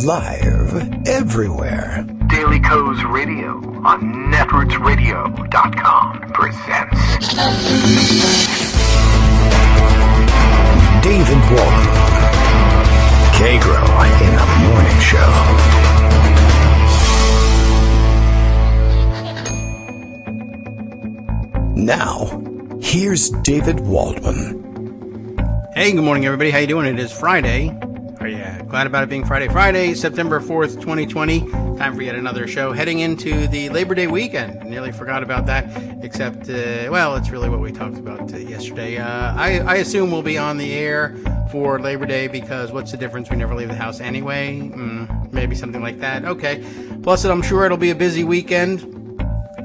Live everywhere. Daily Co's Radio on netrootsradio.com presents David Walton. Kagro in the Morning Show. Now, here's David Waldman. Hey, good morning, everybody. How you doing? It is Friday. Are you glad about it being Friday? Friday, September 4th, 2020. Time for yet another show. Heading into the Labor Day weekend. Nearly forgot about that, except, it's really what we talked about yesterday. I assume we'll be on the air for Labor Day because what's the difference? We never leave the house anyway. Maybe something like that. Okay. Plus, I'm sure it'll be a busy weekend.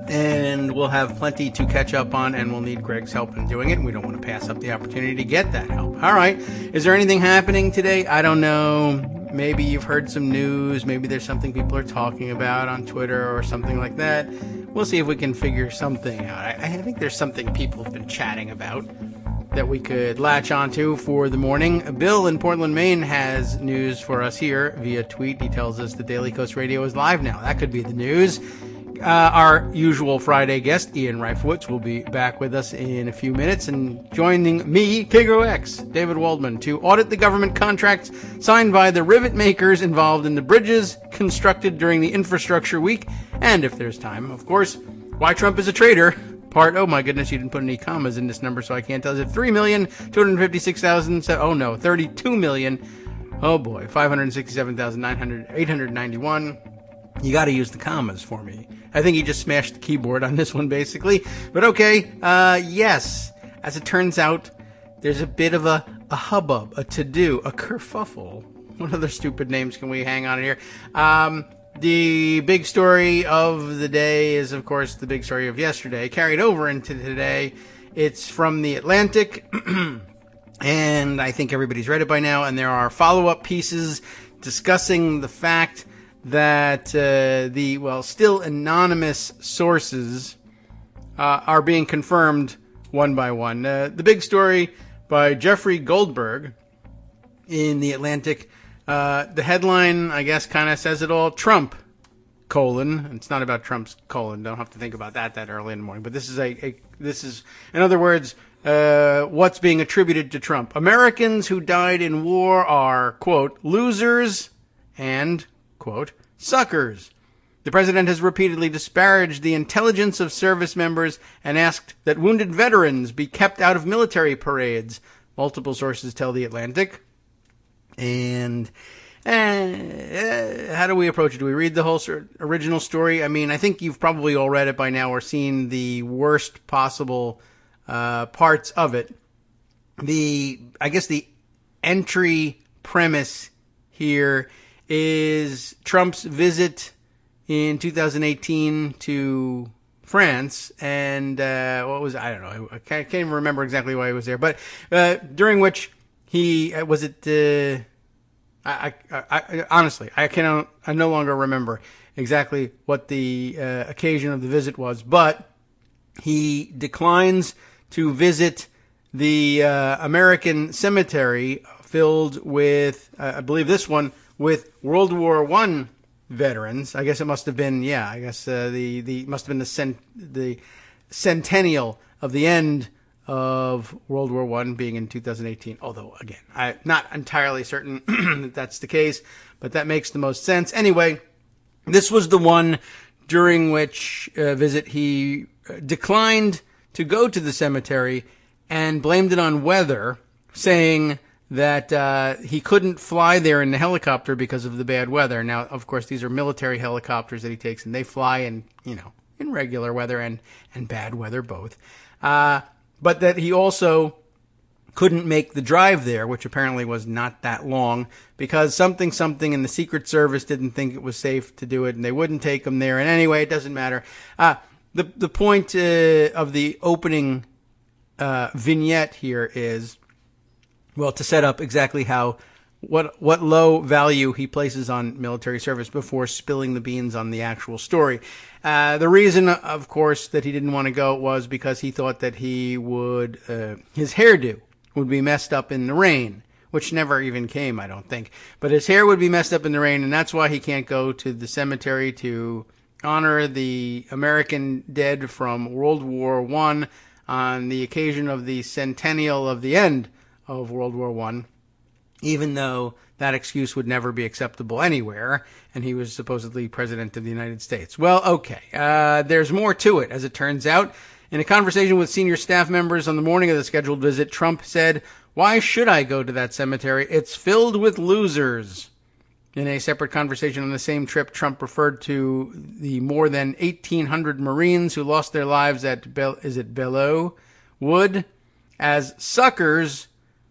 And we'll have plenty to catch up on, and we'll need Greg's help in doing it. We don't want to pass up the opportunity to get that help. All right. Is there anything happening today? I don't know. Maybe you've heard some news. Maybe there's something people are talking about on Twitter or something like that. We'll see if we can figure something out. I think there's something people have been chatting about that we could latch onto for the morning. Bill in Portland, Maine has news for us here via tweet. He tells us the Daily Coast Radio is live now. That could be the news. Our usual Friday guest, Ian Reifowitz, will be back with us in a few minutes, and joining me, Kagro X, David Waldman, to audit the government contracts signed by the rivet makers involved in the bridges constructed during the infrastructure week, and if there's time, of course, why Trump is a traitor. Part, oh my goodness, you didn't put any commas in this number, so I can't tell. Is it 3,256,000? Oh no, 32 million. Oh boy, 567,891. You got to use the commas for me. I think he just smashed the keyboard on this one, basically. But okay, yes. As it turns out, there's a bit of a hubbub, a to-do, a kerfuffle. What other stupid names can we hang on here? The big story of the day is, of course, the big story of yesterday, carried over into today. It's from The Atlantic, and I think everybody's read it by now, and there are follow-up pieces discussing the fact that still anonymous sources are being confirmed one by one. The big story by Jeffrey Goldberg in The Atlantic. The headline, I guess, kind of says it all. Trump, it's not about Trump's colon. Don't have to think about that early in the morning. But this is in other words, what's being attributed to Trump. Americans who died in war are, quote, losers and, quote, suckers. The president has repeatedly disparaged the intelligence of service members and asked that wounded veterans be kept out of military parades. Multiple sources tell The Atlantic. And how do we approach it? Do we read the whole original story? I mean, I think you've probably all read it by now or seen the worst possible parts of it. The entry premise here is Trump's visit in 2018 to France, and I don't know, I can't even remember exactly why he was there, but during which he honestly, I no longer remember exactly what the occasion of the visit was, but he declines to visit the American cemetery filled with, I believe this one, with World War I veterans. I guess it must have been, the must have been the centennial of the end of World War I being in 2018. Although, again, I'm not entirely certain that that's the case, but that makes the most sense. Anyway, this was the one during which visit he declined to go to the cemetery and blamed it on weather, saying that he couldn't fly there in the helicopter because of the bad weather. Now, of course, these are military helicopters that he takes, and they fly in regular weather and bad weather both. But that he also couldn't make the drive there, which apparently was not that long, because something in the Secret Service didn't think it was safe to do it, and they wouldn't take him there. And anyway, it doesn't matter. The point of the opening vignette here is, well, to set up exactly what low value he places on military service before spilling the beans on the actual story. The reason, of course, that he didn't want to go was because he thought that his hairdo would be messed up in the rain, which never even came, I don't think. But his hair would be messed up in the rain, and that's why he can't go to the cemetery to honor the American dead from World War I on the occasion of the centennial of the end of World War I, even though that excuse would never be acceptable anywhere, and he was supposedly president of the United States. Well, okay, there's more to it, as it turns out. In a conversation with senior staff members on the morning of the scheduled visit, Trump said, "Why should I go to that cemetery? It's filled with losers." In a separate conversation on the same trip, Trump referred to the more than 1,800 Marines who lost their lives at Belleau Wood as suckers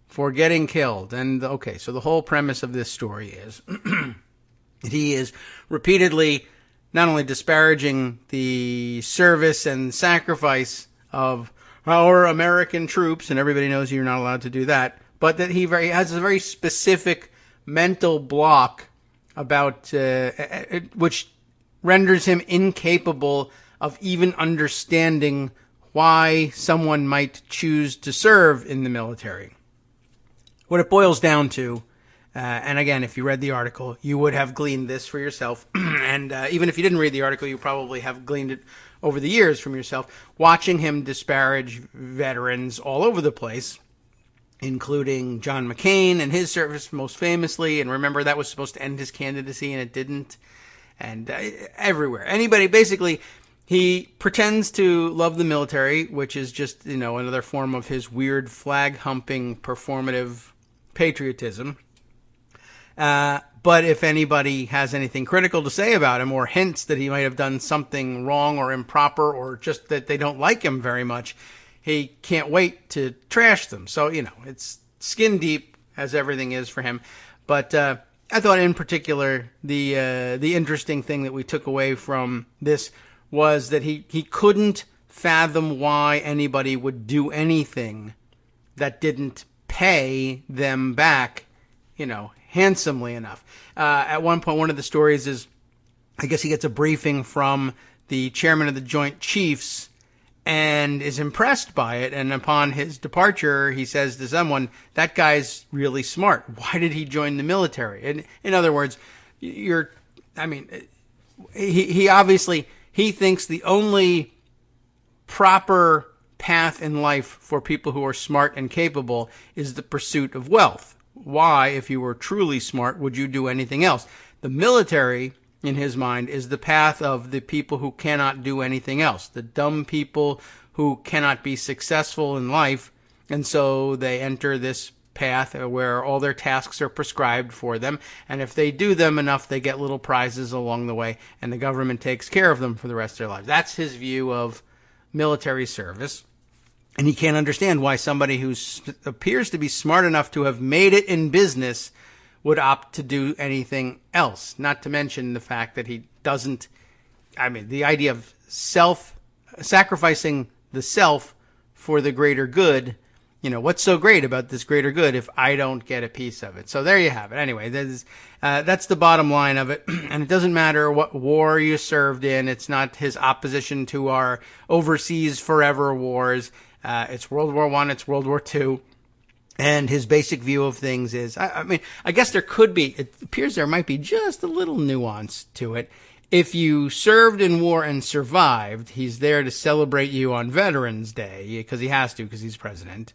for getting killed. And okay, so the whole premise of this story is that he is repeatedly not only disparaging the service and sacrifice of our American troops, and everybody knows you're not allowed to do that, but that he has a very specific mental block about which renders him incapable of even understanding why someone might choose to serve in the military. What it boils down to, and again, if you read the article, you would have gleaned this for yourself. And even if you didn't read the article, you probably have gleaned it over the years from yourself, watching him disparage veterans all over the place, including John McCain and his service most famously. And remember, that was supposed to end his candidacy, and it didn't. And everywhere. Anybody, basically, he pretends to love the military, which is just, another form of his weird flag-humping performative patriotism. But if anybody has anything critical to say about him, or hints that he might have done something wrong or improper, or just that they don't like him very much, he can't wait to trash them. So, it's skin deep, as everything is for him. But I thought in particular the interesting thing that we took away from this was that he couldn't fathom why anybody would do anything that didn't pay them back, handsomely enough. At one point, one of the stories is, I guess he gets a briefing from the chairman of the Joint Chiefs and is impressed by it. And upon his departure, he says to someone, "That guy's really smart. Why did he join the military?" And in other words, he obviously, he thinks the only proper path in life for people who are smart and capable is the pursuit of wealth. Why, if you were truly smart, would you do anything else? The military, in his mind, is the path of the people who cannot do anything else, the dumb people who cannot be successful in life, and so they enter this path where all their tasks are prescribed for them, and if they do them enough, they get little prizes along the way, and the government takes care of them for the rest of their lives. That's his view of military service. And he can't understand why somebody who appears to be smart enough to have made it in business would opt to do anything else. Not to mention the fact that he doesn't, the idea of sacrificing the self for the greater good, what's so great about this greater good if I don't get a piece of it? So there you have it. Anyway, that's the bottom line of it. And it doesn't matter what war you served in. It's not his opposition to our overseas forever wars. It's World War I, it's World War II. And his basic view of things is, I guess it appears there might be just a little nuance to it. If you served in war and survived, he's there to celebrate you on Veterans Day, because he has to, because he's president.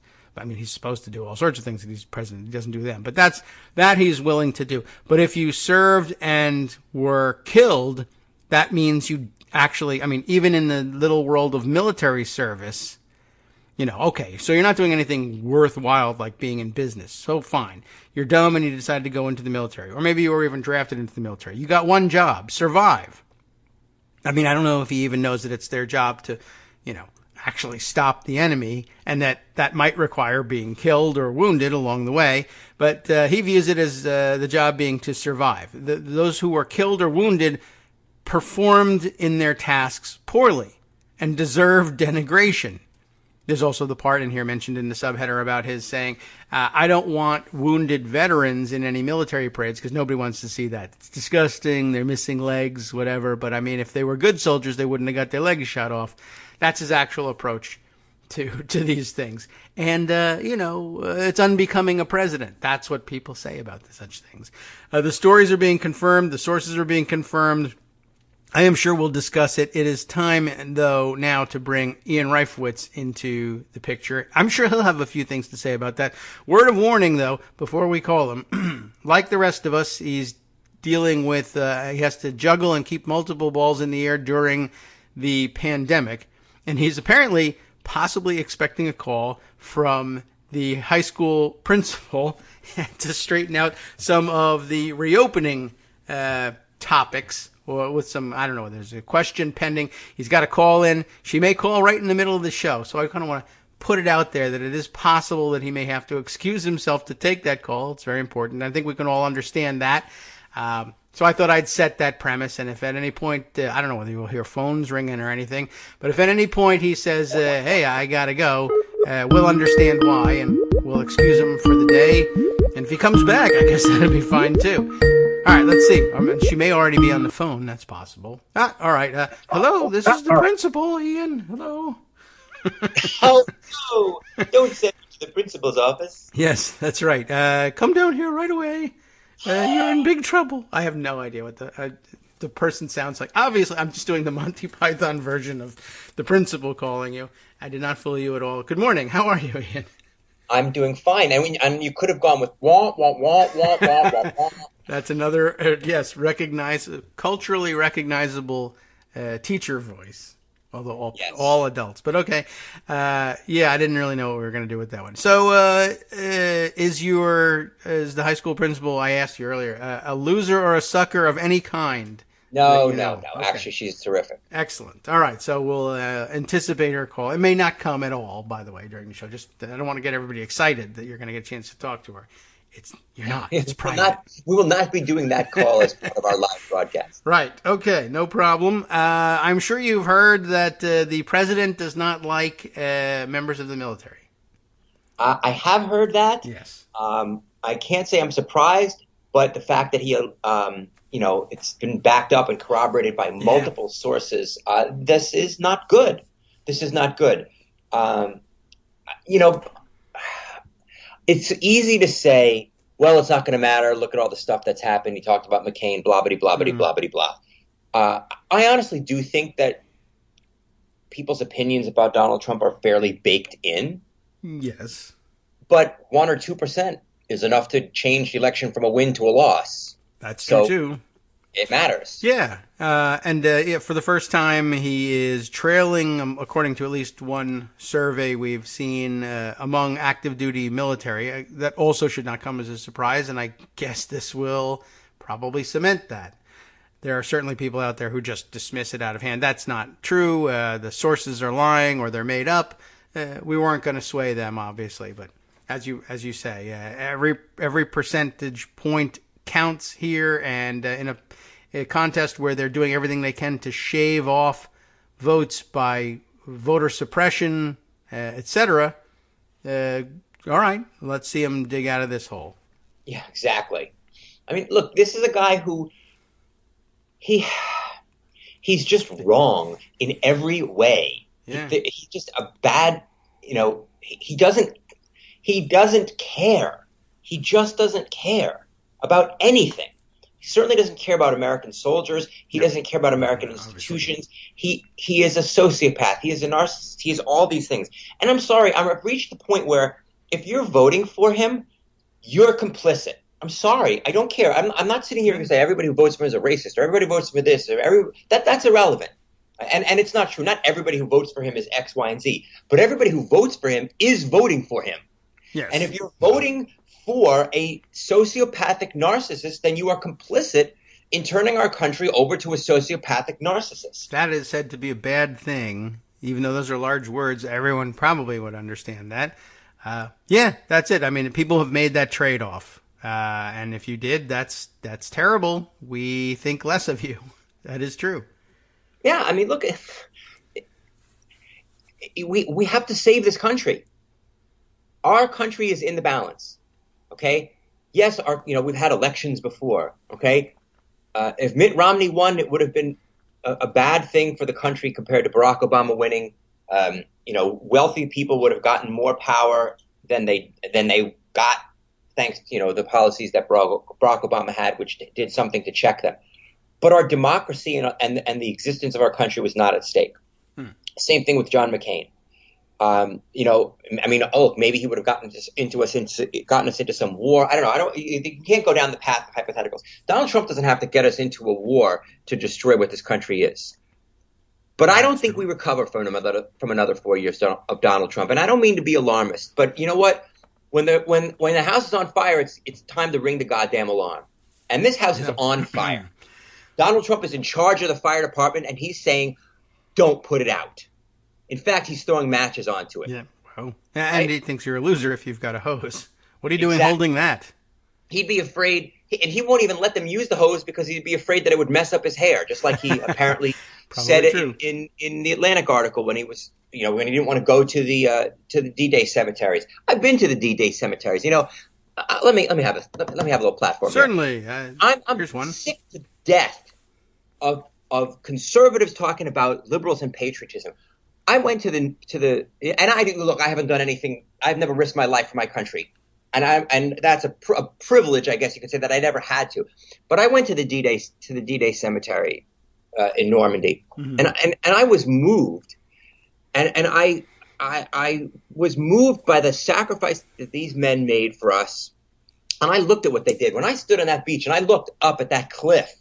He's supposed to do all sorts of things if he's president. He doesn't do them. But that he's willing to do. But if you served and were killed, that means you actually, even in the little world of military service, okay, so you're not doing anything worthwhile like being in business. So fine. You're dumb and you decided to go into the military. Or maybe you were even drafted into the military. You got one job, survive. I don't know if he even knows that it's their job to, actually stop the enemy, and that might require being killed or wounded along the way. But he views it as the job being to survive. Those who were killed or wounded performed in their tasks poorly and deserved denigration. There's also the part in here mentioned in the subheader about his saying, I don't want wounded veterans in any military parades because nobody wants to see that. It's disgusting. They're missing legs, whatever. But if they were good soldiers, they wouldn't have got their legs shot off. That's his actual approach to these things. And, it's unbecoming a president. That's what people say about such things. The stories are being confirmed. The sources are being confirmed. I am sure we'll discuss it. It is time, though, now to bring Ian Reifowitz into the picture. I'm sure he'll have a few things to say about that. Word of warning, though, before we call him. Like the rest of us, he's dealing with, he has to juggle and keep multiple balls in the air during the pandemic. And he's apparently possibly expecting a call from the high school principal to straighten out some of the reopening topics. Or with some, I don't know, there's a question pending. He's got a call in. She may call right in the middle of the show. So I kind of want to put it out there that it is possible that he may have to excuse himself to take that call. It's very important. I think we can all understand that. So I thought I'd set that premise. And if at any point, I don't know whether you'll hear phones ringing or anything, but if at any point he says, hey, I got to go, we'll understand why and we'll excuse him for the day. And if he comes back, I guess that'd be fine too. All right, let's see. She may already be on the phone. That's possible. All right. Hello, this is the principal, Ian. Hello. Oh, no. Don't send me to the principal's office. Yes, that's right. Come down here right away. You're in big trouble. I have no idea what the person sounds like. Obviously, I'm just doing the Monty Python version of the principal calling you. I did not fool you at all. Good morning. How are you, Ian? I'm doing fine. And you could have gone with wah, wah, wah, wah, wah, wah, wah. That's another, culturally recognizable teacher voice, although all adults. But okay, I didn't really know what we were going to do with that one. So, is the high school principal I asked you earlier a loser or a sucker of any kind? No. Okay. Actually, she's terrific. Excellent. All right, so we'll anticipate her call. It may not come at all, by the way, during the show. Just I don't want to get everybody excited that you're going to get a chance to talk to her. You're not. It's private. We will not be doing that call as part of our live broadcast. Right. Okay. No problem. I'm sure you've heard that the president does not like members of the military. I have heard that. Yes. I can't say I'm surprised, but the fact that he, it's been backed up and corroborated by multiple sources. This is not good. It's easy to say, well, it's not going to matter. Look at all the stuff that's happened. He talked about McCain, blah, blah, blah, blah, blah, blah, blah. I honestly do think that people's opinions about Donald Trump are fairly baked in. Yes. But 1 or 2% is enough to change the election from a win to a loss. That's true, too. It matters. Yeah. For the first time, he is trailing, according to at least one survey we've seen, among active duty military. That also should not come as a surprise, and I guess this will probably cement that. There are certainly people out there who just dismiss it out of hand. That's not true. The sources are lying or they're made up. We weren't going to sway them, obviously, but as you say, every percentage point counts here, and in a contest where they're doing everything they can to shave off votes by voter suppression, etc. All right, let's see him dig out of this hole. Yeah, exactly. I mean, look, this is a guy who he's just wrong in every way. Yeah. He's just a bad, he doesn't care. He just doesn't care about anything. He certainly doesn't care about American soldiers. He doesn't care about American institutions. He is a sociopath. He is a narcissist. He is all these things. And I'm sorry, I've reached the point where if you're voting for him, you're complicit. I'm sorry. I don't care. I'm not sitting here and say everybody who votes for him is a racist or everybody who votes for this. That's irrelevant. And it's not true. Not everybody who votes for him is X, Y, and Z. But everybody who votes for him is voting for him. Yes. And if you're voting for a sociopathic narcissist, then you are complicit in turning our country over to a sociopathic narcissist. That is said to be a bad thing, even though those are large words. Everyone probably would understand that. That's it. I mean, people have made that trade-off. And if you did, that's terrible. We think less of you. That is true. Yeah, I mean, look, we have to save this country. Our country is in the balance. Okay. Yes, we've had elections before. Okay. If Mitt Romney won, it would have been a bad thing for the country compared to Barack Obama winning. Wealthy people would have gotten more power than they got, thanks to the policies that Barack Obama had, which did something to check them. But our democracy and the existence of our country was not at stake. Same thing with John McCain. Maybe he would have gotten us into some war. I don't know. You can't go down the path of hypotheticals. Donald Trump doesn't have to get us into a war to destroy what this country is. But I don't think we recover from another 4 years of Donald Trump. And I don't mean to be alarmist, but you know what? When the house is on fire, it's time to ring the goddamn alarm. And this house is on fire. Donald Trump is in charge of the fire department, and he's saying, "Don't put it out." In fact, he's throwing matches onto it. Yeah, well, and he thinks you're a loser if you've got a hose. What are you doing holding that? He'd be afraid, and he won't even let them use the hose because he'd be afraid that it would mess up his hair, just like he apparently said it in the Atlantic article when he was, when he didn't want to go to the D-Day cemeteries. I've been to the D-Day cemeteries. Let me have a little platform. Certainly, I'm here's one. Sick to death of conservatives talking about liberals and patriotism. I went to the and I didn't look. I haven't done anything. I've never risked my life for my country, and that's a privilege, I guess you could say, that I never had to. But I went to the D-Day cemetery in Normandy, and I was moved, and I was moved by the sacrifice that these men made for us. And I looked at what they did when I stood on that beach, and I looked up at that cliff.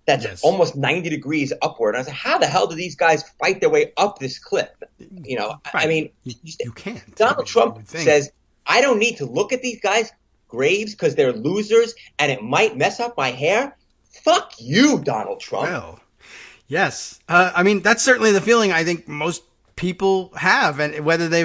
That's almost 90 degrees upward. And I was like, how the hell do these guys fight their way up this cliff? Right. I mean, you can't. Donald Trump says, I don't need to look at these guys' graves because they're losers and it might mess up my hair. Fuck you, Donald Trump. Well, yes. That's certainly the feeling I think most people have, and whether they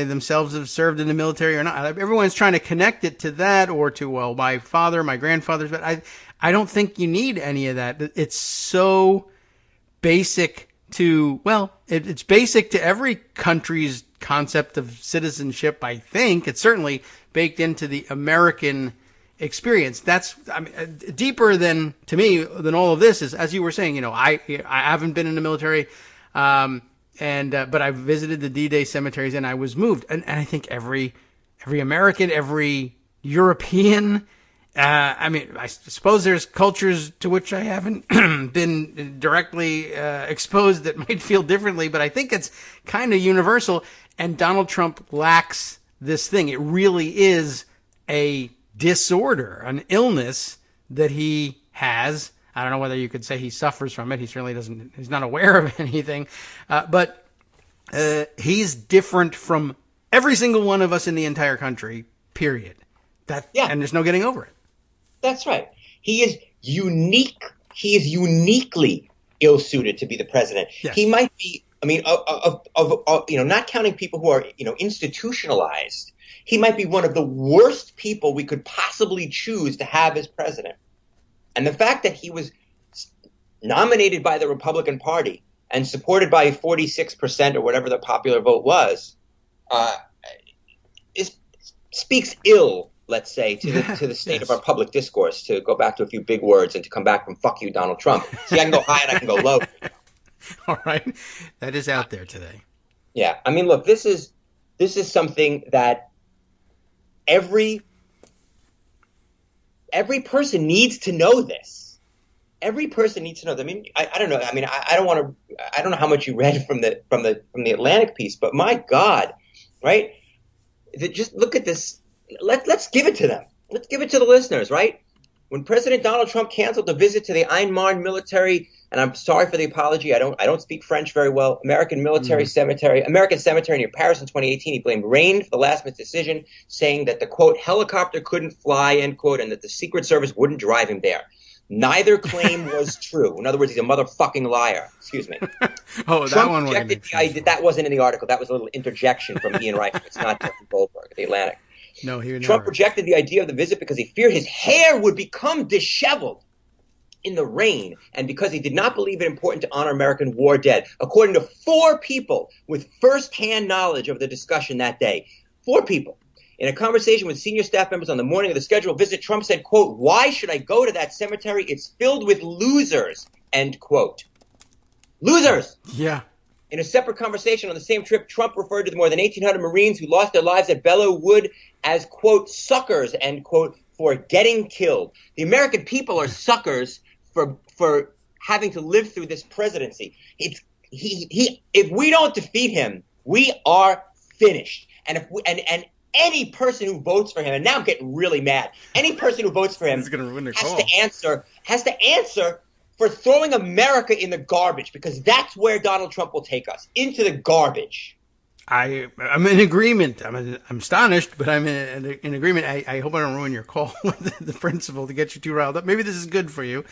themselves have served in the military or not. Everyone's trying to connect it to that or to, my father, my grandfather's, but I don't think you need any of that. It's so basic to, it's basic to every country's concept of citizenship, I think. It's certainly baked into the American experience. That's deeper than all of this is, as you were saying, I haven't been in the military, but I visited the D-Day cemeteries and I was moved. And I think every American, every European, I suppose there's cultures to which I haven't been directly exposed that might feel differently, but I think it's kind of universal. And Donald Trump lacks this thing. It really is a disorder, an illness that he has. I don't know whether you could say he suffers from it. He certainly doesn't. He's not aware of anything, but he's different from every single one of us in the entire country. Period. And there's no getting over it. That's right. He is unique. He is uniquely ill-suited to be the president. Yes. He might be. Not counting people who are institutionalized. He might be one of the worst people we could possibly choose to have as president. And the fact that he was nominated by the Republican Party and supported by 46% or whatever the popular vote was, speaks ill, let's say, to the state of our public discourse, to go back to a few big words and to come back from "fuck you, Donald Trump." See, I can go high and I can go low. All right. That is out there today. Yeah. Look, this is something that every person needs to know this. Every person needs to know. I don't know. I don't know how much you read from the Atlantic piece, but my God, right? Just look at this. Let's give it to them. Let's give it to the listeners, right? When President Donald Trump canceled the visit to the Ain Marne military, and I'm sorry for the apology, I don't speak French very well, American cemetery near Paris in 2018, he blamed rain for the last-minute decision, saying that the, quote, helicopter couldn't fly, end quote, and that the Secret Service wouldn't drive him there. Neither claim was true. In other words, he's a motherfucking liar. Excuse me. Oh, that one wasn't. That wasn't in the article. That was a little interjection from Ian Reich. It's not Jeffrey Goldberg at the Atlantic. No, he Trump rejected the idea of the visit because he feared his hair would become disheveled in the rain, and because he did not believe it important to honor American war dead. According to 4 people with first-hand knowledge of the discussion that day. 4 people. In a conversation with senior staff members on the morning of the scheduled visit, Trump said, quote, "Why should I go to that cemetery? It's filled with losers," end quote. Losers! Yeah. In a separate conversation on the same trip, Trump referred to the more than 1,800 Marines who lost their lives at Belleau Wood as, quote, suckers, end quote, for getting killed. The American people are suckers for having to live through this presidency. If we don't defeat him, we are finished. And any person who votes for him, and now I'm getting really mad, any person who votes for him has to answer for throwing America in the garbage, because that's where Donald Trump will take us, into the garbage. I'm in agreement. I'm astonished, but I'm in agreement. I hope I don't ruin your call with the principal to get you too riled up. Maybe this is good for you.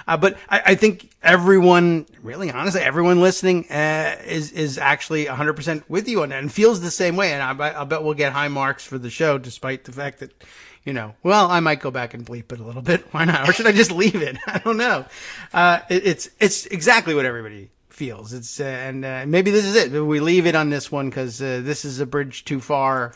But I think everyone, really honestly, everyone listening is actually 100% with you on that and feels the same way. And I'll bet we'll get high marks for the show, despite the fact that, well, I might go back and bleep it a little bit. Why not? Or should I just leave it? I don't know. It's exactly what everybody feels. It's and maybe this is it. We leave it on this one because this is a bridge too far.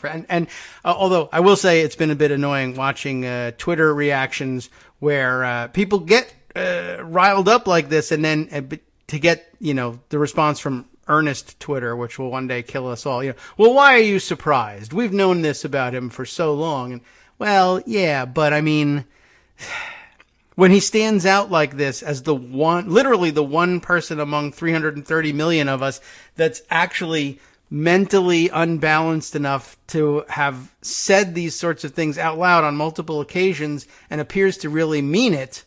Although I will say it's been a bit annoying watching Twitter reactions where people get riled up like this, and then to get the response from earnest Twitter, which will one day kill us all. Well, why are you surprised? We've known this about him for so long. And well, yeah, but I mean, when he stands out like this as literally the one person among 330 million of us that's actually mentally unbalanced enough to have said these sorts of things out loud on multiple occasions and appears to really mean it,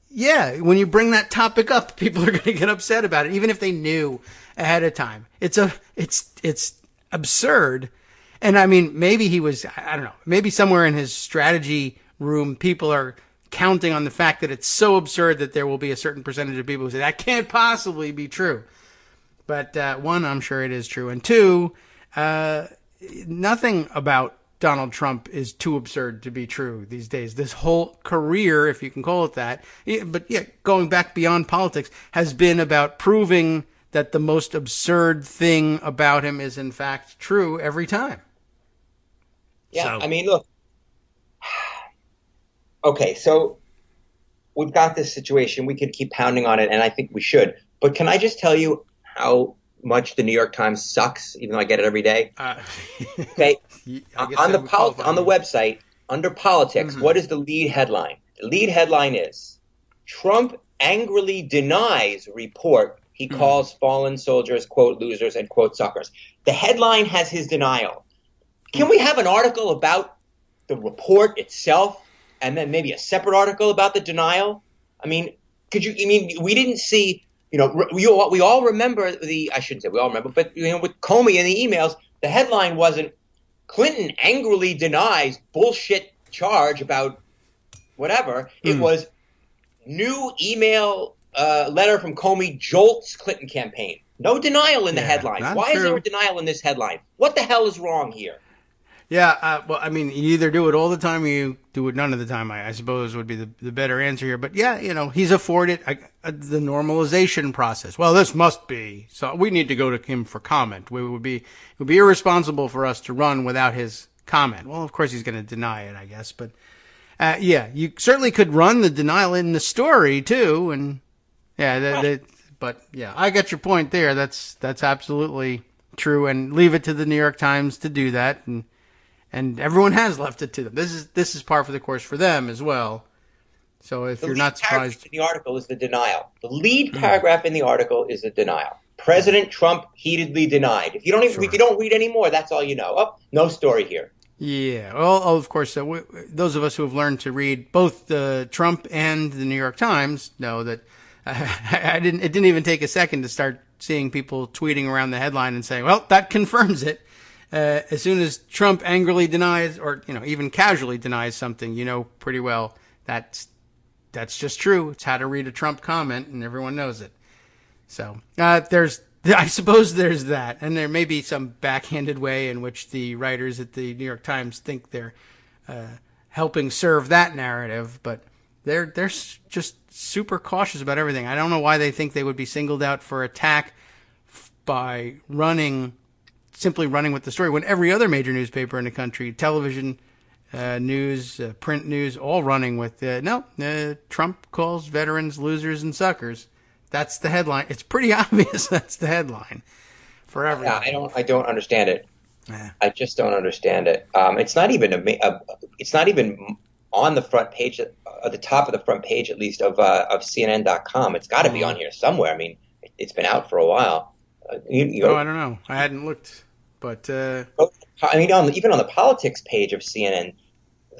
yeah, when you bring that topic up, people are going to get upset about it, even if they knew ahead of time. It's absurd. And I mean, maybe he was, I don't know, maybe somewhere in his strategy room, people are counting on the fact that it's so absurd that there will be a certain percentage of people who say that can't possibly be true. But one, I'm sure it is true. And two, nothing about Donald Trump is too absurd to be true these days. This whole career, if you can call it that, but yeah, going back beyond politics, has been about proving that the most absurd thing about him is in fact true every time. Yeah, so. I mean, look. Okay, so we've got this situation. We could keep pounding on it, and I think we should. But can I just tell you how much the New York Times sucks, even though I get it every day? Okay, on the website, under politics, what is the lead headline? The lead headline is, Trump angrily denies report he calls fallen soldiers, quote, losers, and quote, suckers. The headline has his denial. Can we have an article about the report itself and then maybe a separate article about the denial? I mean, we didn't see, we all remember I shouldn't say we all remember, but, with Comey in the emails, the headline wasn't Clinton angrily denies bullshit charge about whatever. It was new email letter from Comey jolts Clinton campaign. No denial in the headline. Why is there a denial in this headline? What the hell is wrong here? Yeah, well, I mean, you either do it all the time or you do it none of the time, I suppose would be the better answer here. But yeah, he's afforded the normalization process. Well, this must be. So we need to go to him for comment. It would be irresponsible for us to run without his comment. Well, of course he's going to deny it, I guess. But yeah, you certainly could run the denial in the story too. And yeah, but yeah, I get your point there. That's absolutely true. And leave it to the New York Times to do that. And everyone has left it to them. This is par for the course for them as well. So if you're not surprised, the article is the denial. The lead paragraph in the article is the denial. President Trump heatedly denied. If you don't read any more, that's all you know. Oh, no story here. Yeah. Well, of course, those of us who have learned to read both Trump and the New York Times know that it didn't even take a second to start seeing people tweeting around the headline and saying, well, that confirms it. As soon as Trump angrily denies or, even casually denies something, pretty well that's just true. It's how to read a Trump comment and everyone knows it. So, I suppose there's that. And there may be some backhanded way in which the writers at the New York Times think they're, helping serve that narrative, but they're just super cautious about everything. I don't know why they think they would be singled out for attack by simply running with the story when every other major newspaper in the country, television, news, print news, all running with, Trump calls veterans losers and suckers. That's the headline. It's pretty obvious that's the headline for everyone. Yeah, I don't understand it. Yeah. I just don't understand it. It's not even it's not even on the front page, at the top of the front page, at least of CNN.com. It's got to be on here somewhere. I mean, it's been out for a while. I don't know. I hadn't looked, but I mean, even on the politics page of CNN,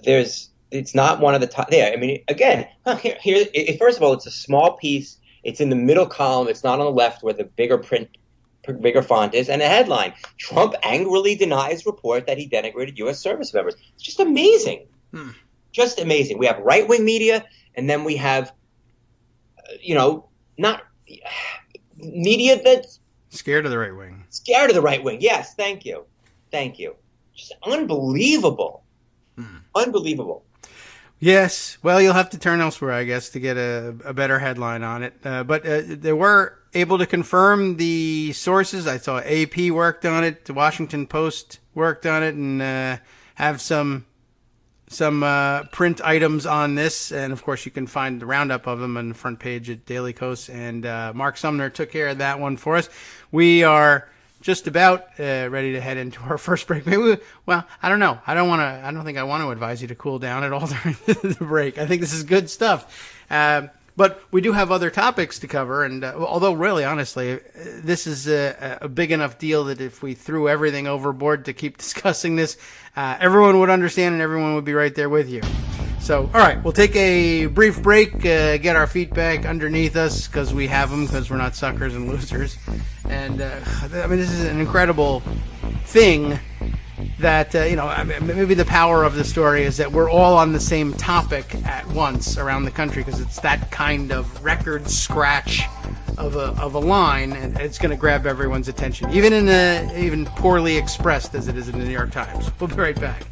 it's not one of the top there. I mean, again, first of all, it's a small piece. It's in the middle column. It's not on the left where the bigger font is, and a headline: Trump angrily denies report that he denigrated U.S. service members. It's just amazing. Just amazing. We have right-wing media, and then we have, not media that's scared of the right wing. Scared of the right wing. Yes, thank you. Just unbelievable. Unbelievable. Yes. Well, you'll have to turn elsewhere, I guess, to get a better headline on it. But they were able to confirm the sources. I saw AP worked on it, the Washington Post worked on it, and have some print items on this. And, of course, you can find the roundup of them on the front page at Daily Kos. And Mark Sumner took care of that one for us. We are just about ready to head into our first break. Maybe I don't know. I don't think I want to advise you to cool down at all during the break. I think this is good stuff. But we do have other topics to cover. And although really, honestly, this is a big enough deal that if we threw everything overboard to keep discussing this, everyone would understand and everyone would be right there with you. So, all right, we'll take a brief break, get our feet back underneath us because we have them, because we're not suckers and losers. And, this is an incredible thing that, maybe the power of the story is that we're all on the same topic at once around the country, because it's that kind of record scratch of a line, and it's going to grab everyone's attention, even poorly expressed as it is in the New York Times. We'll be right back.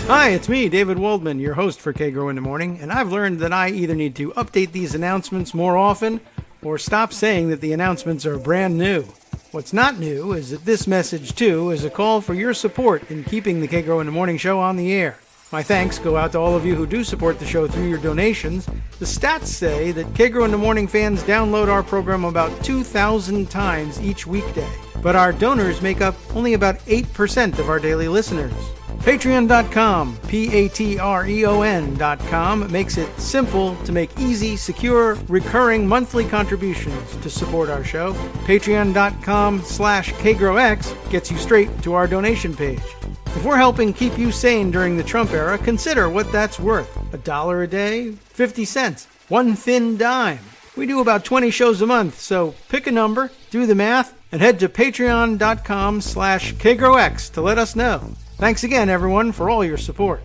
Hi, it's me, David Waldman, your host for Kagro in the Morning, and I've learned that I either need to update these announcements more often or stop saying that the announcements are brand new. What's not new is that this message, too, is a call for your support in keeping the Kagro in the Morning show on the air. My thanks go out to all of you who do support the show through your donations. The stats say that Kagro in the Morning fans download our program about 2,000 times each weekday, but our donors make up only about 8% of our daily listeners. Patreon.com, Patreon.com, makes it simple to make easy, secure, recurring monthly contributions to support our show. Patreon.com/KagroX gets you straight to our donation page. If we're helping keep you sane during the Trump era, consider what that's worth. $1 a day? 50 cents? One thin dime? We do about 20 shows a month, so pick a number, do the math, and head to Patreon.com/KagroX to let us know. Thanks again, everyone, for all your support.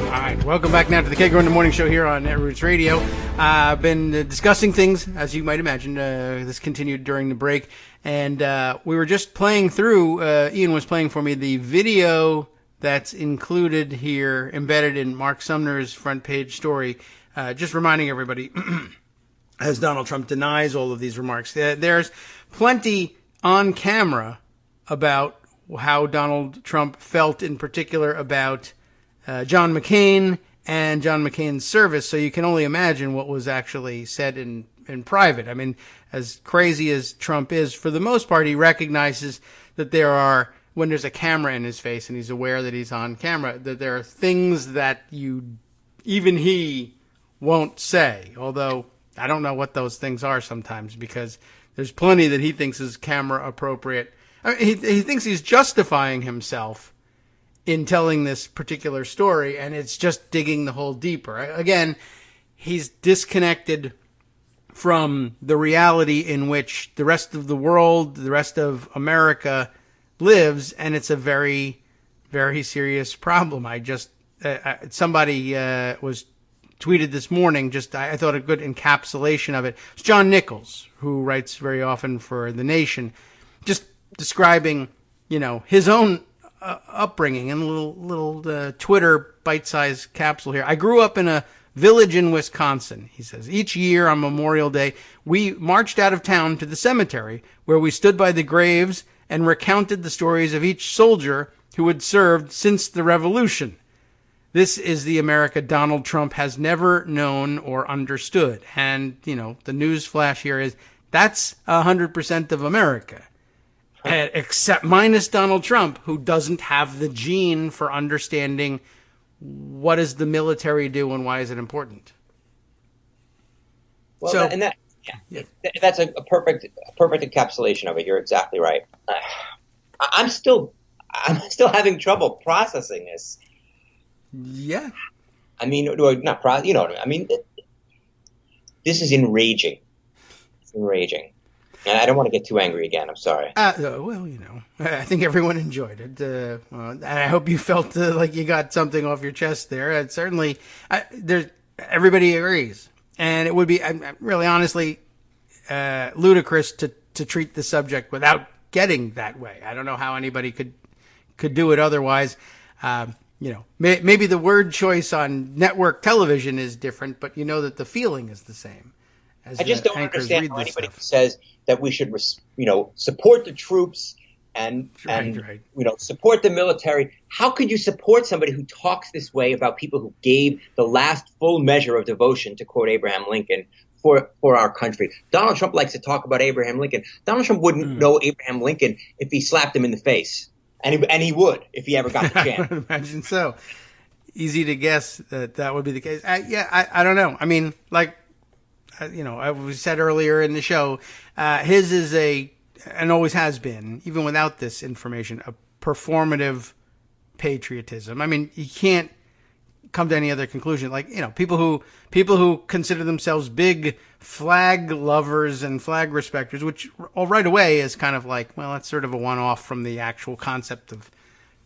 All right, welcome back now to the Kagro in the Morning show here on Netroots Radio. I've been discussing things, as you might imagine. This continued during the break, and we were just playing through, Ian was playing for me the video that's included here, embedded in Mark Sumner's front page story, just reminding everybody as Donald Trump denies all of these remarks. There's plenty on camera about how Donald Trump felt in particular about John McCain and John McCain's service, so you can only imagine what was actually said in private. I mean, as crazy as Trump is, for the most part, he recognizes that when there's a camera in his face and he's aware that he's on camera, that there are things that even he won't say, although I don't know what those things are sometimes, because there's plenty that he thinks is camera appropriate. I mean, he thinks he's justifying himself in telling this particular story, and it's just digging the hole deeper. Again, he's disconnected from the reality in which the rest of the world, the rest of America lives, and it's a very, very serious problem. Somebody was tweeted this morning, I thought a good encapsulation of it. It's John Nichols, who writes very often for The Nation, just describing, his own upbringing in a little Twitter bite-sized capsule here. I grew up in a village in Wisconsin, he says. Each year on Memorial Day, we marched out of town to the cemetery where we stood by the graves and recounted the stories of each soldier who had served since the revolution. This is the America Donald Trump has never known or understood. And, the news flash here is that's 100% of America. Except minus Donald Trump, who doesn't have the gene for understanding what does the military do and why is it important. Well, that's a perfect encapsulation of it. You're exactly right. I'm still having trouble processing this. Yeah. I mean, not process. You know what I mean? This is enraging. It's enraging. And I don't want to get too angry again. I'm sorry. Well, I think everyone enjoyed it. I hope you felt like you got something off your chest there. Certainly, everybody agrees. And it would be, really honestly, ludicrous to treat the subject without getting that way. I don't know how anybody could do it otherwise. Maybe the word choice on network television is different, but that the feeling is the same. I just don't understand how anybody says that we should, support the troops and support the military. How could you support somebody who talks this way about people who gave the last full measure of devotion, to quote Abraham Lincoln, for our country? Donald Trump likes to talk about Abraham Lincoln. Donald Trump wouldn't know Abraham Lincoln if he slapped him in the face. And he would if he ever got the chance. I would imagine so. Easy to guess that would be the case. I don't know. I mean, we said earlier in the show, his is and always has been, even without this information, a performative patriotism. I mean, you can't come to any other conclusion. People who consider themselves big flag lovers and flag respecters, which right away is kind of that's sort of a one-off from the actual concept of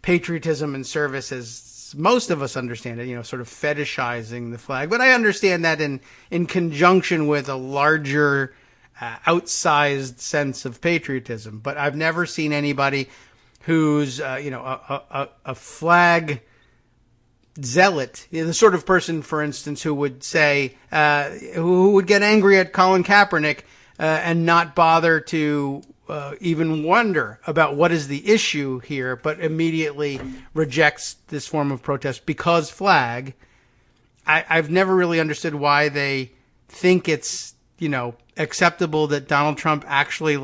patriotism and service as most of us understand it, sort of fetishizing the flag. But I understand that in conjunction with a larger, outsized sense of patriotism. But I've never seen anybody who's, a flag zealot, the sort of person, for instance, who would say, who would get angry at Colin Kaepernick and not bother to even wonder about what is the issue here, but immediately rejects this form of protest because flag. I've never really understood why they think it's, acceptable that Donald Trump actually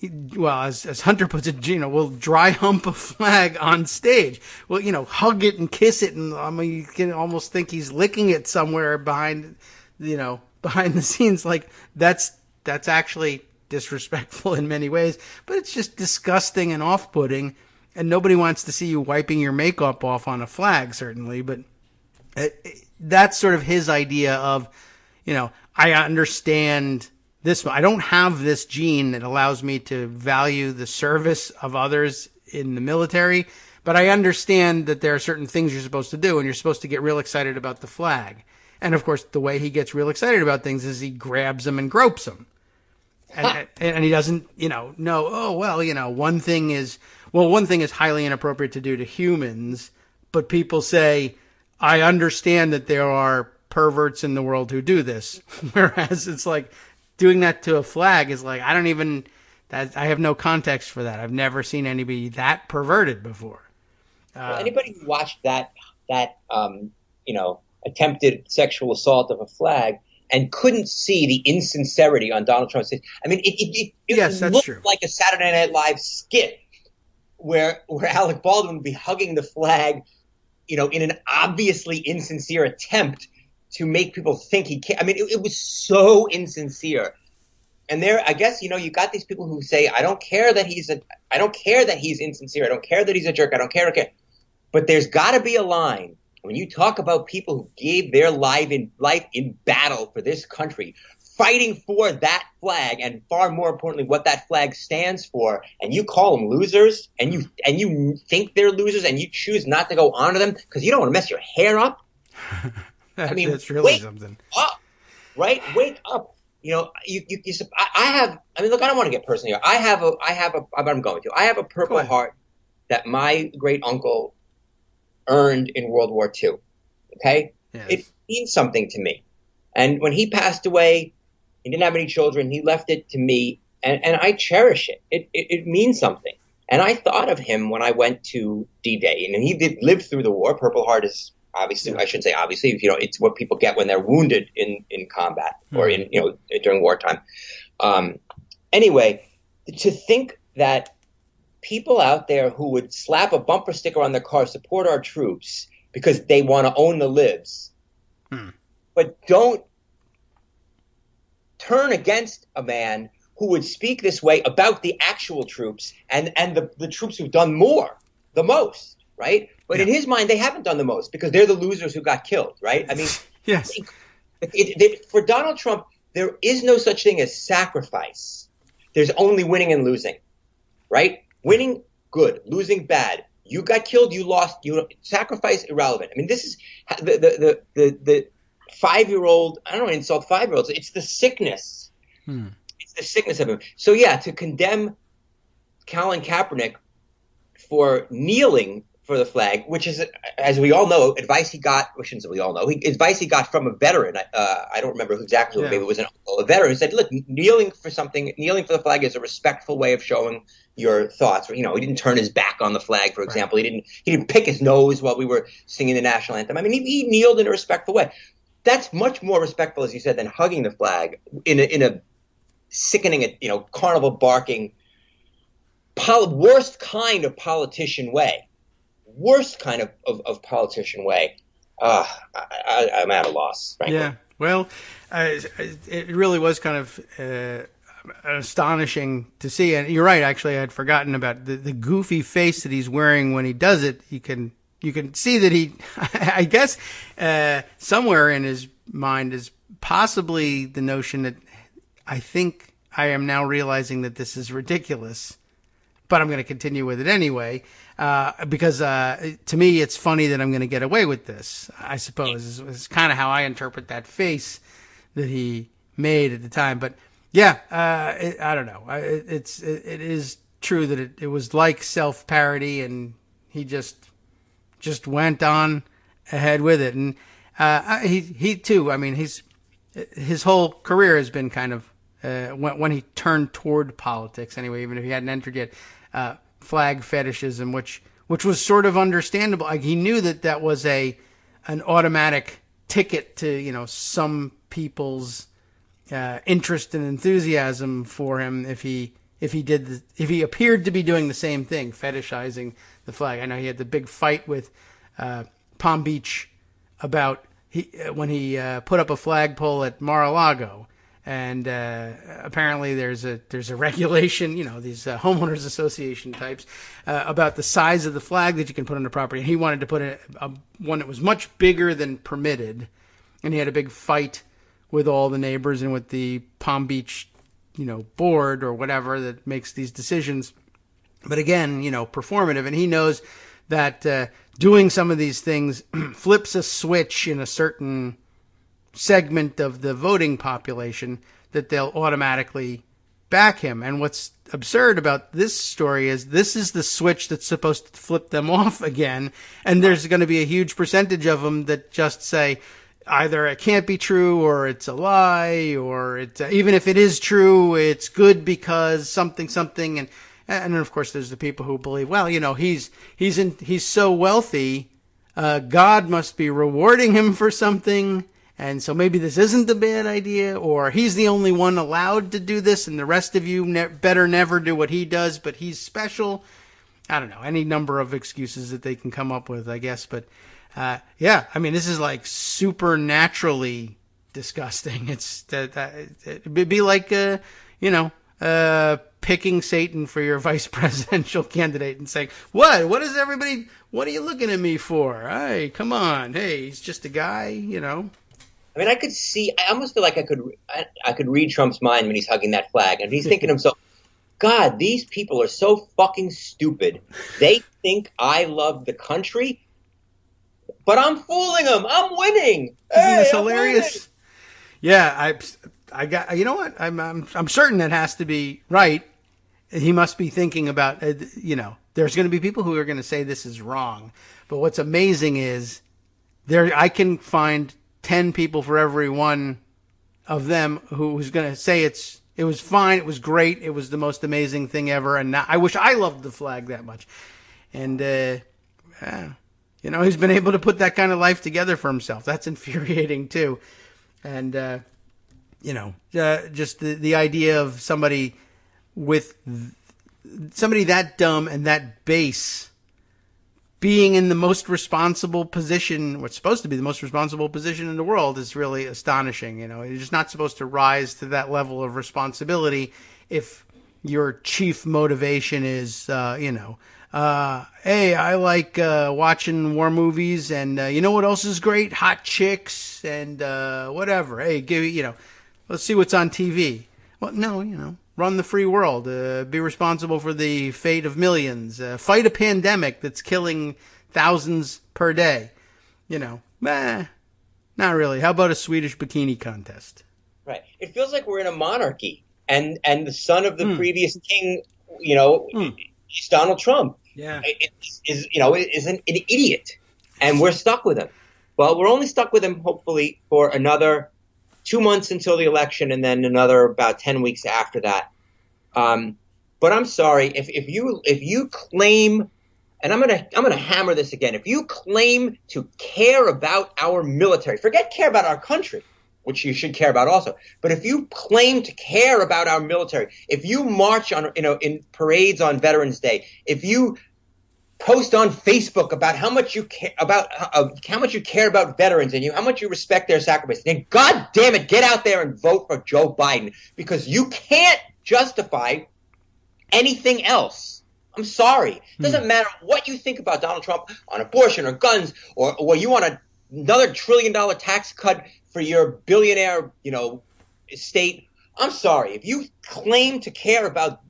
as Hunter puts it, will dry hump a flag on stage. Well, hug it and kiss it, and you can almost think he's licking it somewhere behind the scenes. That's actually disrespectful in many ways, but it's just disgusting and off-putting, and nobody wants to see you wiping your makeup off on a flag, certainly. But that's sort of his idea of, I understand this. I don't have this gene that allows me to value the service of others in the military, but I understand that there are certain things you're supposed to do, and you're supposed to get real excited about the flag. And of course, the way he gets real excited about things is he grabs them and gropes them. And he doesn't, one thing is highly inappropriate to do to humans, but people say, I understand that there are perverts in the world who do this. Whereas it's doing that to a flag is I have no context for that. I've never seen anybody that perverted before. Anybody who watched that attempted sexual assault of a flag and couldn't see the insincerity on Donald Trump's face. I mean, it looked true. Like a Saturday Night Live skit where Alec Baldwin would be hugging the flag, in an obviously insincere attempt to make people think he can't. I mean, it was so insincere. And there, I guess, you got these people who say, I don't care that he's insincere. I don't care that he's a jerk. I don't care. But there's got to be a line when you talk about people who gave their life in battle for this country, fighting for that flag, and far more importantly, what that flag stands for, and you call them losers, and you think they're losers, and you choose not to go honor them because you don't want to mess your hair up. I mean, that's really something. Up, right? Wake up. Look, I don't want to get personal here. I have a Purple Heart that my great uncle earned in World War II. Okay? Yes. It means something to me. And when he passed away, he didn't have any children. He left it to me and I cherish it. It means something. And I thought of him when I went to D-Day, and he did live through the war. Purple Heart is obviously, I shouldn't say obviously, it's what people get when they're wounded in combat or during wartime. Anyway, to think that people out there who would slap a bumper sticker on their car, support our troops because they want to own the libs, but don't turn against a man who would speak this way about the actual troops and the troops who've done the most, right? But in his mind, they haven't done the most because they're the losers who got killed, right? I mean, yes. For Donald Trump, there is no such thing as sacrifice. There's only winning and losing, right? Winning, good. Losing, bad. You got killed, you lost. Sacrifice, irrelevant. I mean, this is the 5-year-old. I don't want to insult 5-year-olds. It's the sickness. It's the sickness of him. So yeah, to condemn Colin Kaepernick for kneeling for the flag, which is, as we all know, advice he got, advice he got from a veteran. I don't remember exactly, maybe it was a veteran who said, look, kneeling for the flag is a respectful way of showing your thoughts. He didn't turn his back on the flag, for example. He didn't pick his nose while we were singing the national anthem. I mean, he kneeled in a respectful way. That's much more respectful, as you said, than hugging the flag in a sickening, carnival barking, worst kind of politician way. I'm at a loss, frankly. Yeah, well, it really was kind of astonishing to see. And you're right, actually, I had forgotten about the goofy face that he's wearing when he does it. You can see that he, I guess, somewhere in his mind is possibly the notion that I think I am now realizing that this is ridiculous, but I'm going to continue with it anyway. Because to me, it's funny that I'm going to get away with this, I suppose, is kind of how I interpret that face that he made at the time. But yeah, I don't know. It is true that it was like self-parody, and he just went on ahead with it. And he too, I mean, his whole career has been kind of, when he turned toward politics anyway, even if he hadn't entered yet, flag fetishism, which was sort of understandable. Like, he knew that was an automatic ticket to some people's interest and enthusiasm for him if he appeared to be doing the same thing, fetishizing the flag. I know he had the big fight with Palm Beach about when he put up a flagpole at Mar-a-Lago. And apparently there's a regulation, these homeowners association types, about the size of the flag that you can put on the property. And he wanted to put one that was much bigger than permitted. And he had a big fight with all the neighbors and with the Palm Beach, board or whatever that makes these decisions. But again, performative. And he knows that doing some of these things flips a switch in a certain segment of the voting population that they'll automatically back him. And what's absurd about this story is this is the switch that's supposed to flip them off again. And there's going to be a huge percentage of them that just say either it can't be true or it's a lie, or it's even if it is true, it's good because something. And then of course there's the people who believe, well, he's so wealthy, God must be rewarding him for something. And so maybe this isn't a bad idea, or he's the only one allowed to do this, and the rest of you better never do what he does, but he's special. I don't know, any number of excuses that they can come up with, I guess. But yeah, I mean, this is like supernaturally disgusting. It'd be like, picking Satan for your vice presidential candidate and saying, what are you looking at me for? Hey, come on. Hey, he's just a guy, I mean, I almost feel like I could read Trump's mind when he's hugging that flag. And he's thinking to himself, God, these people are so fucking stupid. They think I love the country, but I'm fooling them. I'm winning. Isn't this hilarious? Yeah, I got, you know what? I'm certain that has to be right. He must be thinking about, there's going to be people who are going to say this is wrong. But what's amazing is I can find 10 people for every one of them who's going to say it's It was fine. It was great. It was the most amazing thing ever. And now, I wish I loved the flag that much. And, he's been able to put that kind of life together for himself. That's infuriating too. And, just the idea of somebody that dumb and that base being in the most responsible position, what's supposed to be the most responsible position in the world, is really astonishing. You're just not supposed to rise to that level of responsibility if your chief motivation is, hey, I like watching war movies, and you know what else is great? Hot chicks and whatever. Hey, let's see what's on TV. Well, no, run the free world, be responsible for the fate of millions, fight a pandemic that's killing thousands per day. Not really. How about a Swedish bikini contest? Right. It feels like we're in a monarchy, and the son of the previous king, is Donald Trump. Yeah. Is an idiot, and we're stuck with him. Well, we're only stuck with him, hopefully, for another 2 months until the election, and then another about 10 weeks after that. But I'm sorry, if you claim, and I'm gonna hammer this again, if you claim to care about our military, forget care about our country, which you should care about also, but if you claim to care about our military, if you march on in parades on Veterans Day, if you post on Facebook about how much you care about veterans and how much you respect their sacrifice, then God damn it, get out there and vote for Joe Biden, because you can't justify anything else. I'm sorry. It doesn't matter what you think about Donald Trump on abortion or guns, or you want another $1 trillion tax cut for your billionaire, estate. I'm sorry. If you claim to care about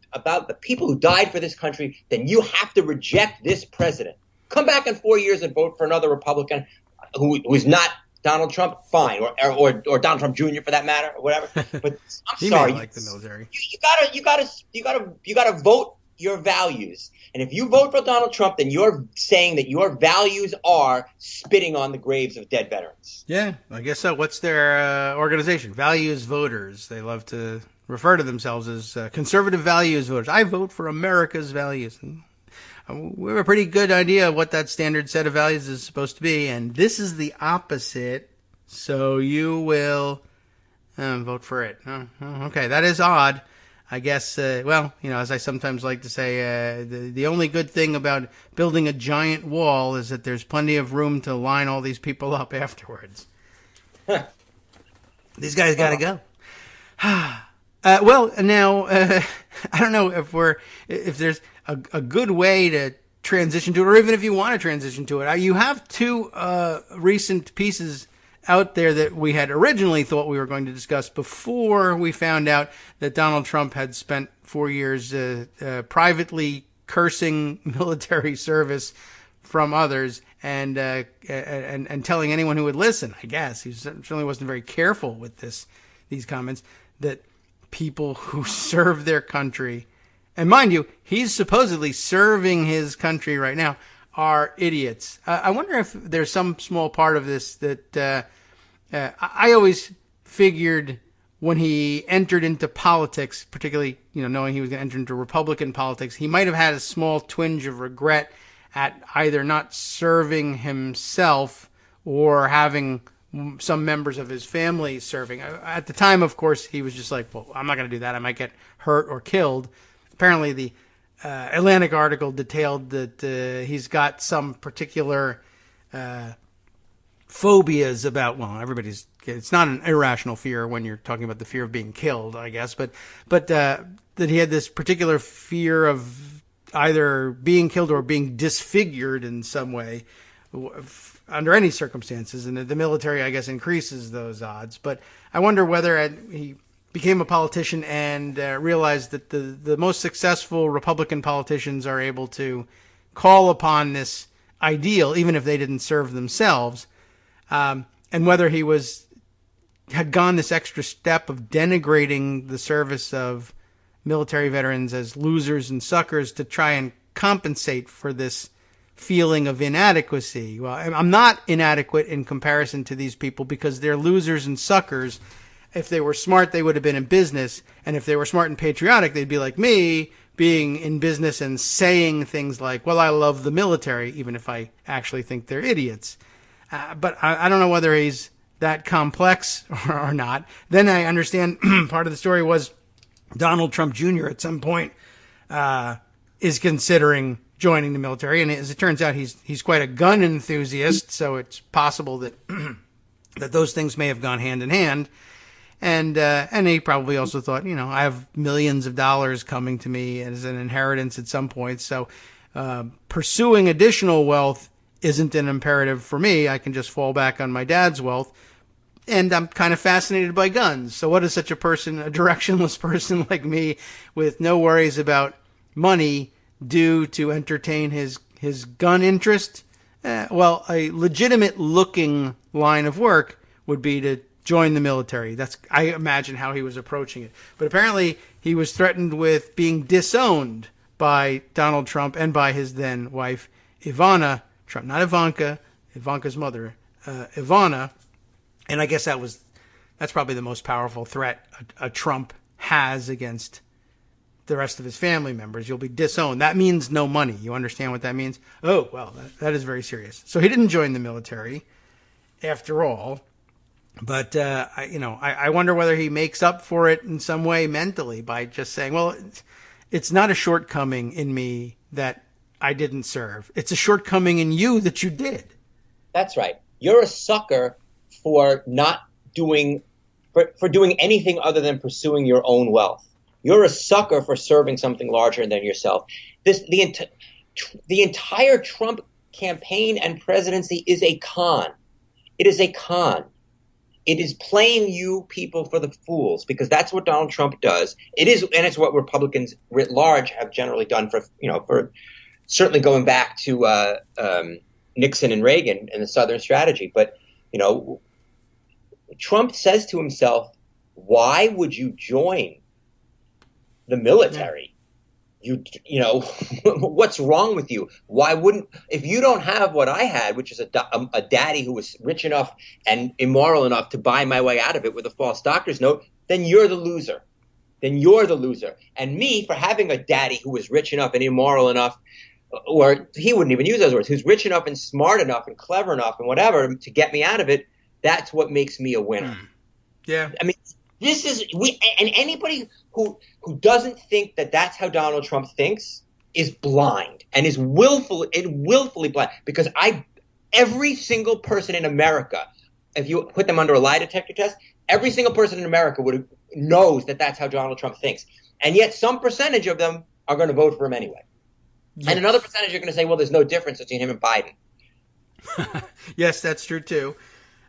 the people who died for this country, then you have to reject this president. Come back in 4 years and vote for another Republican who is not Donald Trump, fine, or Donald Trump Jr. for that matter, or whatever. But I'm sorry, like the military. You gotta vote your values. And if you vote for Donald Trump, then you're saying that your values are spitting on the graves of dead veterans. Yeah, I guess so. What's their organization? Values Voters. They love to refer to themselves as conservative values voters. I vote for America's values. And we have a pretty good idea of what that standard set of values is supposed to be, and this is the opposite, so you will vote for it. Okay, that is odd. I guess, as I sometimes like to say, the only good thing about building a giant wall is that there's plenty of room to line all these people up afterwards. These guys got to go. Now, I don't know if there's a good way to transition to it, or even if you want to transition to it. You have two recent pieces out there that we had originally thought we were going to discuss before we found out that Donald Trump had spent 4 years privately cursing military service from others and telling anyone who would listen, I guess, he certainly wasn't very careful with these comments, that people who serve their country, and mind you, he's supposedly serving his country right now, are idiots. I wonder if there's some small part of this that I always figured when he entered into politics, particularly knowing he was going to enter into Republican politics, he might have had a small twinge of regret at either not serving himself or having some members of his family serving. At the time, of course, he was just like, well, I'm not going to do that. I might get hurt or killed. Apparently, the Atlantic article detailed that he's got some particular phobias about, it's not an irrational fear when you're talking about the fear of being killed, I guess, but that he had this particular fear of either being killed or being disfigured in some way under any circumstances, and the military, I guess, increases those odds. But I wonder whether he became a politician and realized that the most successful Republican politicians are able to call upon this ideal, even if they didn't serve themselves, and whether he had gone this extra step of denigrating the service of military veterans as losers and suckers to try and compensate for this feeling of inadequacy. Well, I'm not inadequate in comparison to these people because they're losers and suckers. If they were smart, they would have been in business. And if they were smart and patriotic, they'd be like me, being in business and saying things like, well, I love the military, even if I actually think they're idiots. But I don't know whether he's that complex or not. Then I understand part of the story was Donald Trump Jr. at some point is considering joining the military. And as it turns out, he's quite a gun enthusiast. So it's possible that that those things may have gone hand in hand. And he probably also thought, I have millions of dollars coming to me as an inheritance at some point. So pursuing additional wealth isn't an imperative for me. I can just fall back on my dad's wealth. And I'm kind of fascinated by guns. So what does such a person, a directionless person like me with no worries about money, do to entertain his gun interest? Well, a legitimate looking line of work would be to join the military. That's, I imagine, how he was approaching it. But apparently he was threatened with being disowned by Donald Trump and by his then wife, Ivana Trump. Not Ivanka, Ivanka's mother, Ivana. And I guess that's probably the most powerful threat a Trump has against the rest of his family members. You'll be disowned. That means no money. You understand what that means? Oh, well, that is very serious. So he didn't join the military after all. But, I wonder whether he makes up for it in some way mentally by just saying, well, it's not a shortcoming in me that I didn't serve. It's a shortcoming in you that you did. That's right. You're a sucker for not doing anything other than pursuing your own wealth. You're a sucker for serving something larger than yourself. The entire Trump campaign and presidency is a con. It is a con. It is playing you people for the fools, because that's what Donald Trump does. It is, and it's what Republicans writ large have generally done for certainly going back to Nixon and Reagan and the Southern strategy. But Trump says to himself, why would you join the military? What's wrong with you? Why wouldn't, if you don't have what I had, which is a daddy who was rich enough and immoral enough to buy my way out of it with a false doctor's note, then you're the loser. And me, for having a daddy who was rich enough and immoral enough, or he wouldn't even use those words, who's rich enough and smart enough and clever enough and whatever to get me out of it, that's what makes me a winner. Yeah. I mean, and anybody who doesn't think that that's how Donald Trump thinks is blind and is willfully blind, because every single person in America, if you put them under a lie detector test, every single person in America knows that that's how Donald Trump thinks. And yet some percentage of them are going to vote for him anyway. Yes. And another percentage are going to say, well, there's no difference between him and Biden. Yes, that's true too.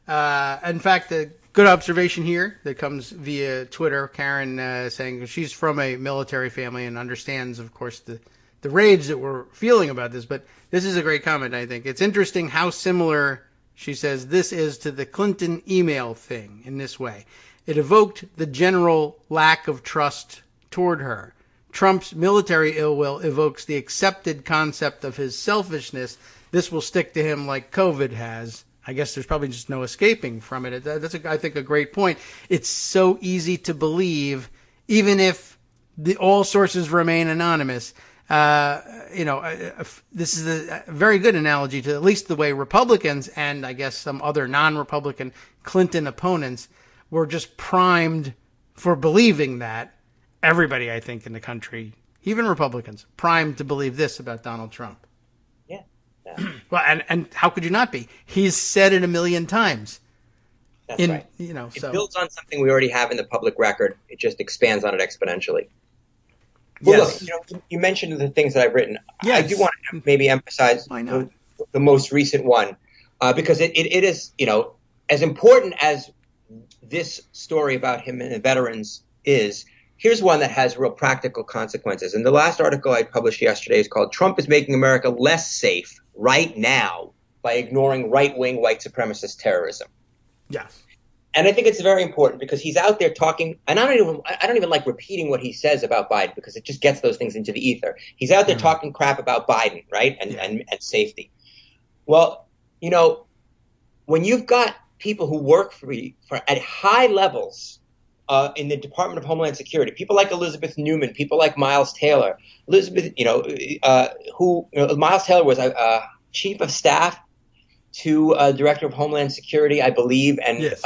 In fact, the good observation here that comes via Twitter, Karen saying she's from a military family and understands, of course, the rage that we're feeling about this. But this is a great comment, I think. It's interesting how similar, she says, this is to the Clinton email thing in this way. It evoked the general lack of trust toward her. Trump's military ill will evokes the accepted concept of his selfishness. This will stick to him like COVID has. I guess there's probably just no escaping from it. That's, I think, a great point. It's so easy to believe, even if all sources remain anonymous. This is a very good analogy to at least the way Republicans and I guess some other non-Republican Clinton opponents were just primed for believing that. Everybody, I think, in the country, even Republicans, primed to believe this about Donald Trump. Yeah. Well, and how could you not be? He's said it a million times. That's right. It builds on something we already have in the public record. It just expands on it exponentially. Well, yes. Look, you mentioned the things that I've written. Yes. I do want to maybe emphasize the most recent one, because it is, as important as this story about him and the veterans is. Here's one that has real practical consequences. And the last article I published yesterday is called "Trump is Making America Less Safe Right Now by Ignoring Right-Wing White Supremacist Terrorism." Yes. And I think it's very important because he's out there talking, and I don't even like repeating what he says about Biden because it just gets those things into the ether. He's out there talking crap about Biden, right? And safety. Well, when you've got people who work for at high levels in the Department of Homeland Security, people like Elizabeth Newman, people like Miles Taylor. Miles Taylor was chief of staff to Director of Homeland Security, I believe, and yes.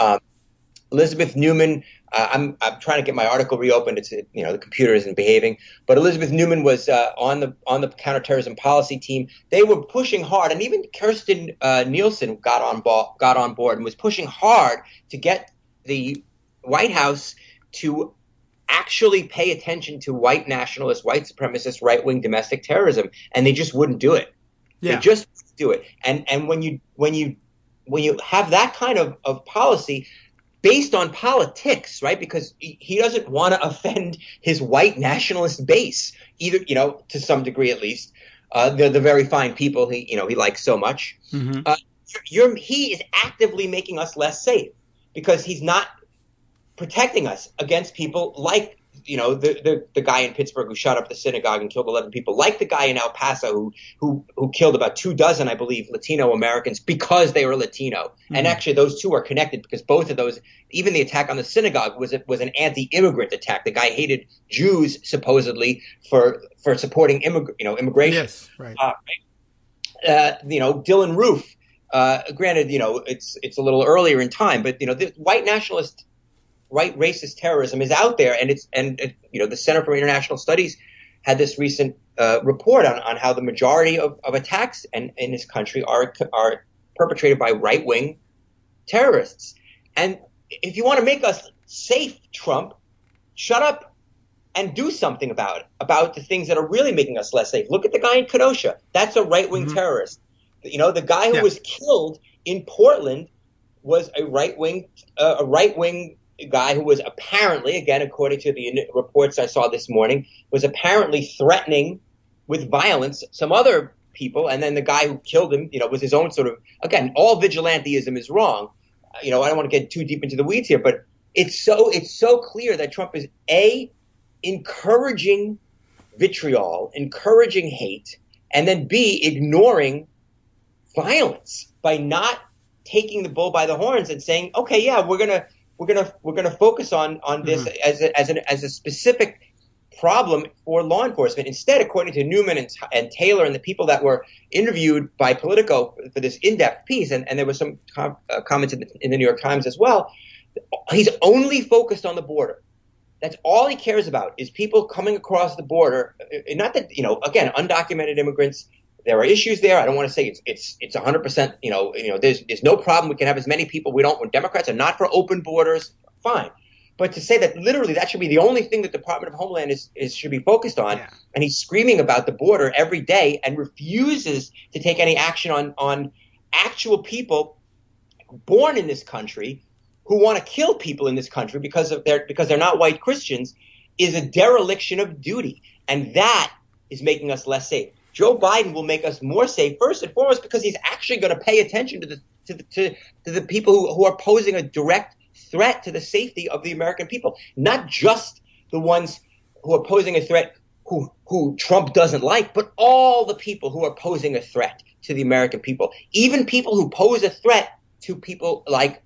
Elizabeth Newman. I'm trying to get my article reopened. It's the computer isn't behaving, but Elizabeth Newman was on the counterterrorism policy team. They were pushing hard, and even Kirsten Nielsen got on board and was pushing hard to get the White House to actually pay attention to white nationalist, white supremacist, right-wing domestic terrorism, and they just wouldn't do it. Yeah. They just do it. And when you have that kind of policy based on politics, right? Because he doesn't want to offend his white nationalist base, either, to some degree at least. They're the very fine people he likes so much. Mm-hmm. He is actively making us less safe because he's not protecting us against people like the guy in Pittsburgh who shot up the synagogue and killed 11 people, like the guy in El Paso who killed about 24, I believe, Latino Americans because they were Latino. Mm-hmm. And actually, those two are connected because both of those, even the attack on the synagogue was an anti-immigrant attack. The guy hated Jews supposedly for supporting immigration. Yes, right. Dylan Roof. Granted, it's a little earlier in time, but the white nationalist, right racist terrorism is out there, and the Center for International Studies had this recent report on how the majority of attacks in this country are perpetrated by right wing terrorists. And if you want to make us safe, Trump, shut up and do something about the things that are really making us less safe. Look at the guy in Kenosha. That's a right wing mm-hmm. terrorist. The guy who was killed in Portland was a right wing guy who was apparently, again, according to the reports I saw this morning, was apparently threatening with violence some other people. And then the guy who killed him, was his own sort of, again, all vigilantism is wrong. I don't want to get too deep into the weeds here, but it's so clear that Trump is encouraging vitriol, encouraging hate, and then B, ignoring violence by not taking the bull by the horns and saying, okay, yeah, we're gonna focus on this mm-hmm. as a specific problem for law enforcement. Instead, according to Newman and Taylor and the people that were interviewed by Politico for this in-depth piece, and there was some comments in the New York Times as well, he's only focused on the border. That's all he cares about is people coming across the border. Not that, again, undocumented immigrants. There are issues there. I don't want to say it's 100%. There's no problem. We can have as many people we don't. When Democrats are not for open borders, fine. But to say that literally that should be the only thing that the Department of Homeland should be focused on, yeah. And he's screaming about the border every day and refuses to take any action on actual people born in this country who want to kill people in this country because they're not white Christians, is a dereliction of duty, and that is making us less safe. Joe Biden will make us more safe, first and foremost, because he's actually going to pay attention to the people who are posing a direct threat to the safety of the American people, not just the ones who are posing a threat who Trump doesn't like, but all the people who are posing a threat to the American people, even people who pose a threat to people like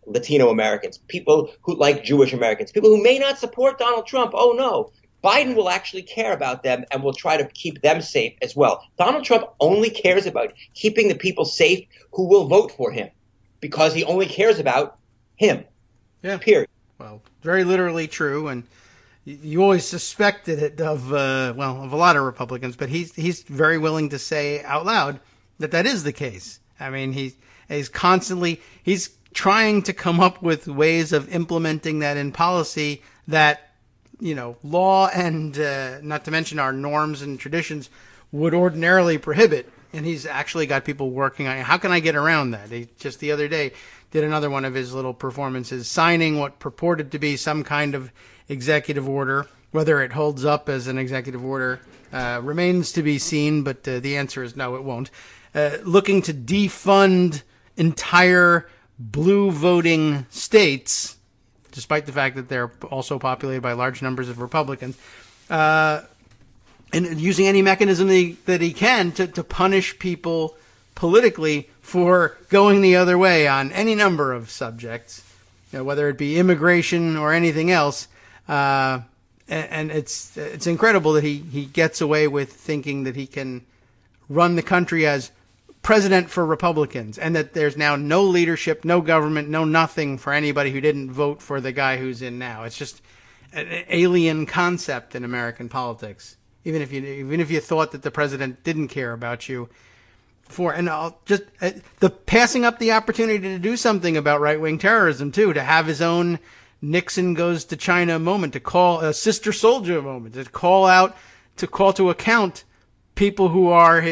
Latino Americans, people who like Jewish Americans, people who may not support Donald Trump. Oh, no. Biden will actually care about them and will try to keep them safe as well. Donald Trump only cares about keeping the people safe who will vote for him because he only cares about him. Yeah. Period. Well, very literally true. And you always suspected it of a lot of Republicans, but he's very willing to say out loud that is the case. I mean, he's trying to come up with ways of implementing that in policy that, law and not to mention our norms and traditions would ordinarily prohibit. And he's actually got people working on how can I get around that? He just the other day did another one of his little performances, signing what purported to be some kind of executive order. Whether it holds up as an executive order remains to be seen, but the answer is no, it won't. Looking to defund entire blue voting states, despite the fact that they're also populated by large numbers of Republicans, and using any mechanism that he can to punish people politically for going the other way on any number of subjects. whether it be immigration or anything else. And it's incredible that he gets away with thinking that he can run the country as president for Republicans, and that there's now no leadership, no government, no nothing for anybody who didn't vote for the guy who's in now. It's just an alien concept in American politics. Even if you thought that the president didn't care about you, the passing up the opportunity to do something about right-wing terrorism too, to have his own Nixon goes to China moment, to call a sister soldier moment, to call to account people who are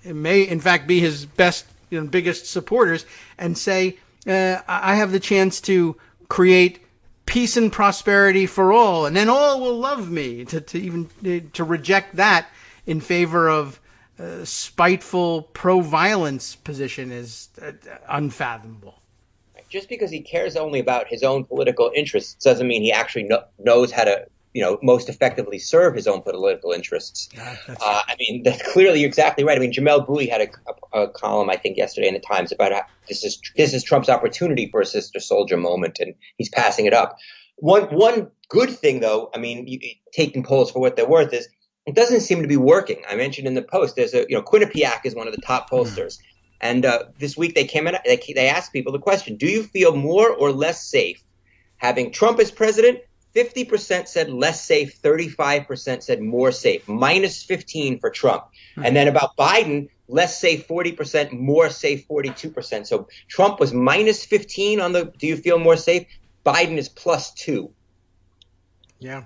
may in fact be his best, biggest supporters, and say, I have the chance to create peace and prosperity for all, and then all will love me. To reject that in favor of spiteful pro-violence position is unfathomable. Just because he cares only about his own political interests doesn't mean he actually knows how to, most effectively serve his own political interests. Clearly you're exactly right. I mean, Jamel Bouie had a column, I think, yesterday in the Times about how this is Trump's opportunity for a sister soldier moment, and he's passing it up. One good thing, though, taking polls for what they're worth, is it doesn't seem to be working. I mentioned in the Post, there's Quinnipiac is one of the top pollsters. And this week they came in, they asked people the question, do you feel more or less safe having Trump as president? 50% said less safe, 35% said more safe, minus 15 for Trump. And then about Biden, less safe 40%, more safe 42%. So Trump was minus 15 on the do you feel more safe? Biden is plus 2. Yeah.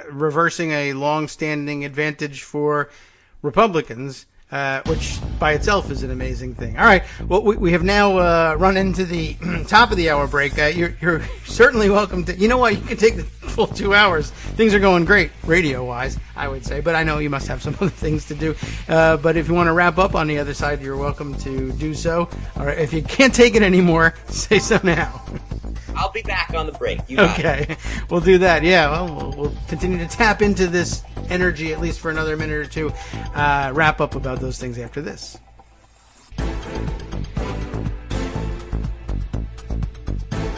Reversing a long-standing advantage for Republicans, which by itself is an amazing thing. All right. Well, we have now run into the top of the hour break. You're certainly welcome to. You know what? You can take the full 2 hours. Things are going great, radio-wise, I would say. But I know you must have some other things to do. But if you want to wrap up on the other side, you're welcome to do so. Or if you can't take it anymore, say so now. I'll be back on the break. Okay. We'll do that. Yeah. Well, we'll continue to tap into this energy at least for another minute or two. Wrap up about those things after this.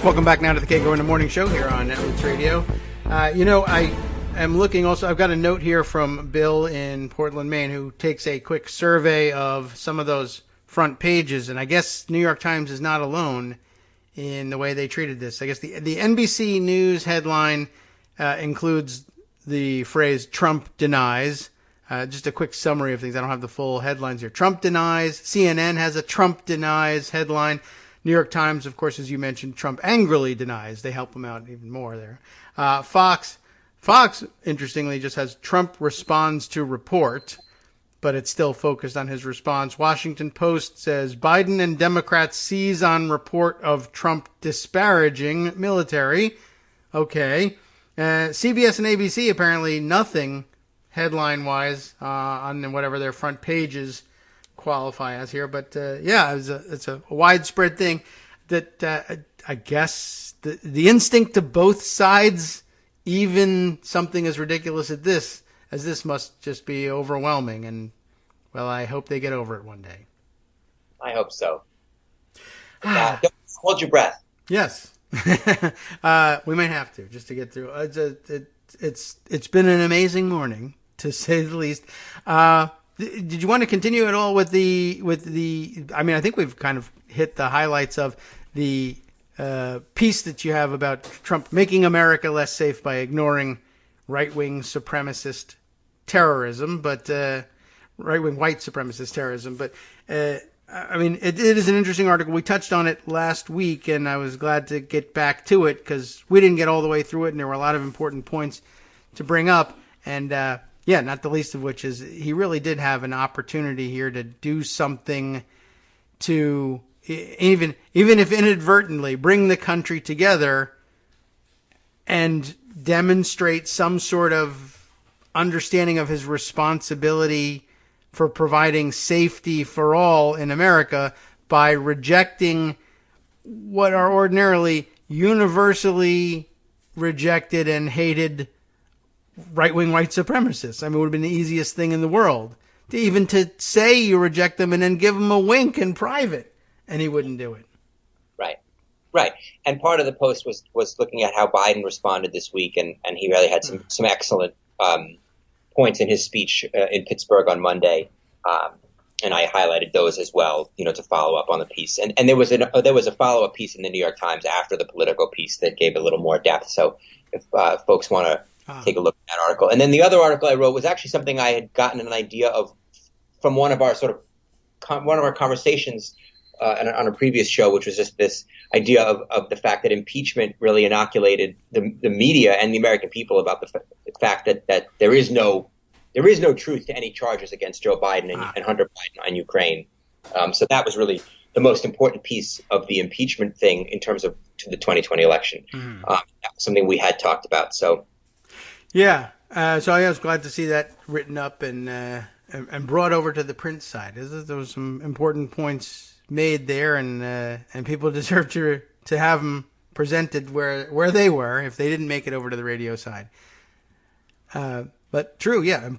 Welcome back now to the Kagro in the Morning Show here on Networks Radio. I am looking also, I've got a note here from Bill in Portland, Maine, who takes a quick survey of some of those front pages. And I guess New York Times is not alone in the way they treated this. I guess the NBC News headline includes the phrase Trump denies. Just a quick summary of things. I don't have the full headlines here. Trump denies. CNN has a Trump denies headline. New York Times, of course, as you mentioned, Trump angrily denies. They help him out even more there. Fox, interestingly, just has Trump responds to report, but it's still focused on his response. Washington Post says Biden and Democrats seize on report of Trump disparaging military. Okay. CBS and ABC, apparently nothing headline-wise on whatever their front pages qualify as here. But, it's a widespread thing that I guess the instinct to both sides, even something as ridiculous as this must just be overwhelming. And, well, I hope they get over it one day. I hope so. Don't hold your breath. Yes. We might have to just to get through. It's been an amazing morning, to say the least. Did you want to continue at all with the? I think we've kind of hit the highlights of the piece that you have about Trump making America less safe by ignoring right-wing supremacist terrorism, but right-wing white supremacist terrorism. But it is an interesting article. We touched on it last week, and I was glad to get back to it because we didn't get all the way through it, and there were a lot of important points to bring up. And not the least of which is he really did have an opportunity here to do something to even if inadvertently bring the country together and demonstrate some sort of understanding of his responsibility for providing safety for all in America by rejecting what are ordinarily universally rejected and hated right-wing white supremacists. It would have been the easiest thing in the world to say you reject them and then give them a wink in private, and he wouldn't do it. Right. Right. And part of the post was looking at how Biden responded this week, and he really had some excellent points in his speech in Pittsburgh on Monday. And I highlighted those as well, to follow up on the piece. And there was a follow-up piece in the New York Times after the Politico piece that gave a little more depth. So if folks want to take a look at that article. And then the other article I wrote was actually something I had gotten an idea of from one of our conversations on a previous show, which was just this idea of the fact that impeachment really inoculated the media and the American people about the fact that there is no truth to any charges against Joe Biden and Hunter Biden on Ukraine. So that was really the most important piece of the impeachment thing in terms of to the 2020 election. That was something we had talked about. So, yeah. So I was glad to see that written up and brought over to the print side. There was some important points made there, and people deserve to have them presented where they were if they didn't make it over to the radio side. But true, yeah.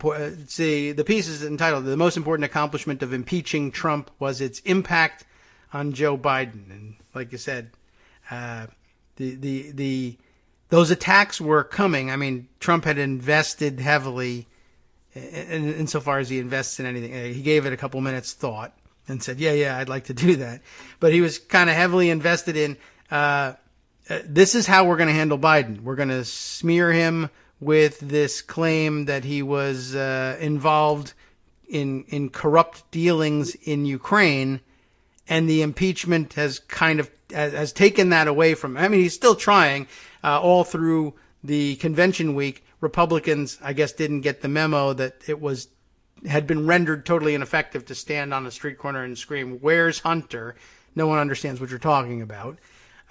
See, the piece is entitled "The Most Important Accomplishment of Impeaching Trump Was Its Impact on Joe Biden." And like you said, those attacks were coming. I mean, Trump had invested heavily, insofar as he invests in anything. He gave it a couple minutes thought and said, yeah, I'd like to do that. But he was kind of heavily invested in, this is how we're going to handle Biden. We're going to smear him with this claim that he was involved in corrupt dealings in Ukraine, and the impeachment has has taken that away from him. I mean, he's still trying all through the convention week. Republicans, I guess, didn't get the memo that it had been rendered totally ineffective to stand on a street corner and scream, "Where's Hunter?" No one understands what you're talking about.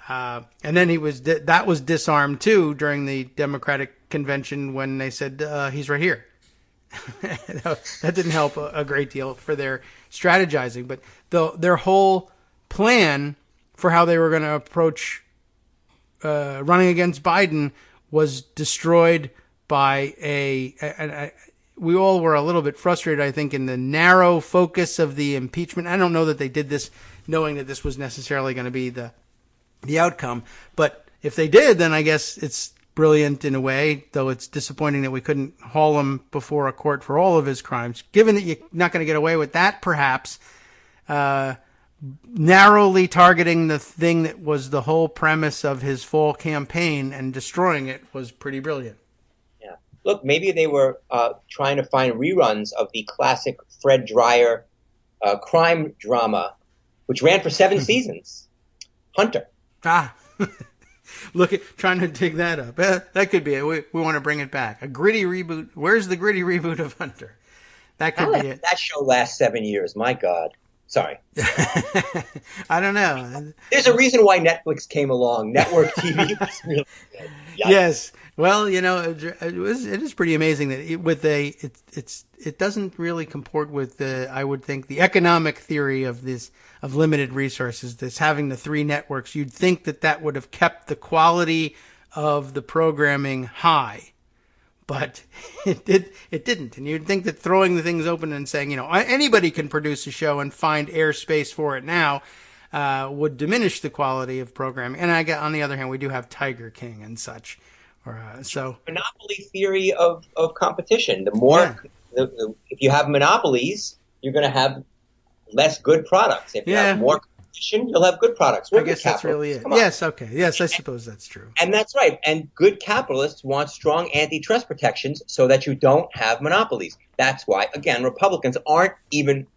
And then that was disarmed too during the Democratic convention when they said, he's right here. That didn't help a great deal for their strategizing, but their whole plan for how they were going to approach running against Biden was destroyed by we all were a little bit frustrated, I think, in the narrow focus of the impeachment. I don't know that they did this knowing that this was necessarily going to be the outcome, but if they did, then I guess it's brilliant in a way, though it's disappointing that we couldn't haul him before a court for all of his crimes. Given that you're not going to get away with that, perhaps, narrowly targeting the thing that was the whole premise of his fall campaign and destroying it was pretty brilliant. Yeah. Look, maybe they were trying to find reruns of the classic Fred Dreyer crime drama, which ran for 7 seasons. Hunter. Look at trying to dig that up. That could be it. We want to bring it back. A gritty reboot. Where's the gritty reboot of Hunter? That could be it. That show lasts 7 years. My God. Sorry. I don't know. There's a reason why Netflix came along. Network TV was really good. Yes. Well, it is pretty amazing that it doesn't really comport with I would think the economic theory of limited resources. This having the 3 networks, you'd think that would have kept the quality of the programming high, but it didn't. And you'd think that throwing the things open and saying, anybody can produce a show and find airspace for it now, would diminish the quality of programming. And on the other hand, we do have Tiger King and such. Monopoly theory of competition. The more, if you have monopolies, you're going to have less good products. If you have more competition, you'll have good products. I guess that's really it. Yes, okay. Yes, I suppose that's true. And that's right. And good capitalists want strong antitrust protections so that you don't have monopolies. That's why, again, Republicans aren't even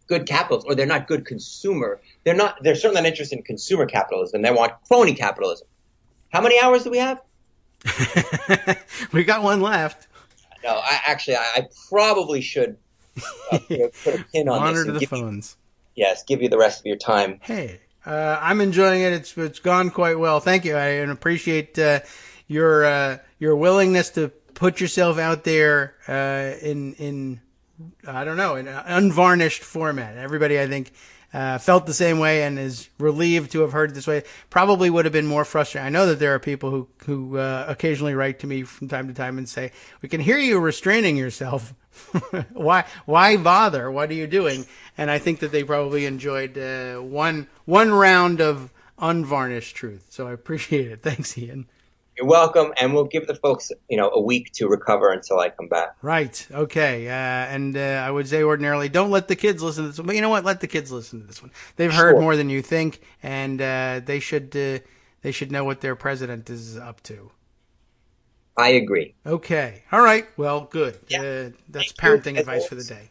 good capitalists, or they're not good consumer. They're certainly not interested in consumer capitalism. They want crony capitalism. How many hours do we have? We got one left. No, I probably should put a pin on Monitor this. The phones. Give you the rest of your time. Hey, I'm enjoying it. It's gone quite well. Thank you. I appreciate your willingness to put yourself out there in I don't know, in an unvarnished format. Everybody, I think, felt the same way and is relieved to have heard it this way. Probably would have been more frustrating. I know that there are people who occasionally write to me from time to time and say, "We can hear you restraining yourself. Why bother? What are you doing?" And I think that they probably enjoyed one round of unvarnished truth. So I appreciate it. Thanks, Ian. You're welcome, and we'll give the folks, a week to recover until I come back. Right. Okay. And I would say ordinarily, don't let the kids listen to this one. But you know what? Let the kids listen to this one. They've heard more than you think, and they should know what their president is up to. I agree. Okay. All right. Well, good. Yeah. That's parenting advice for the day.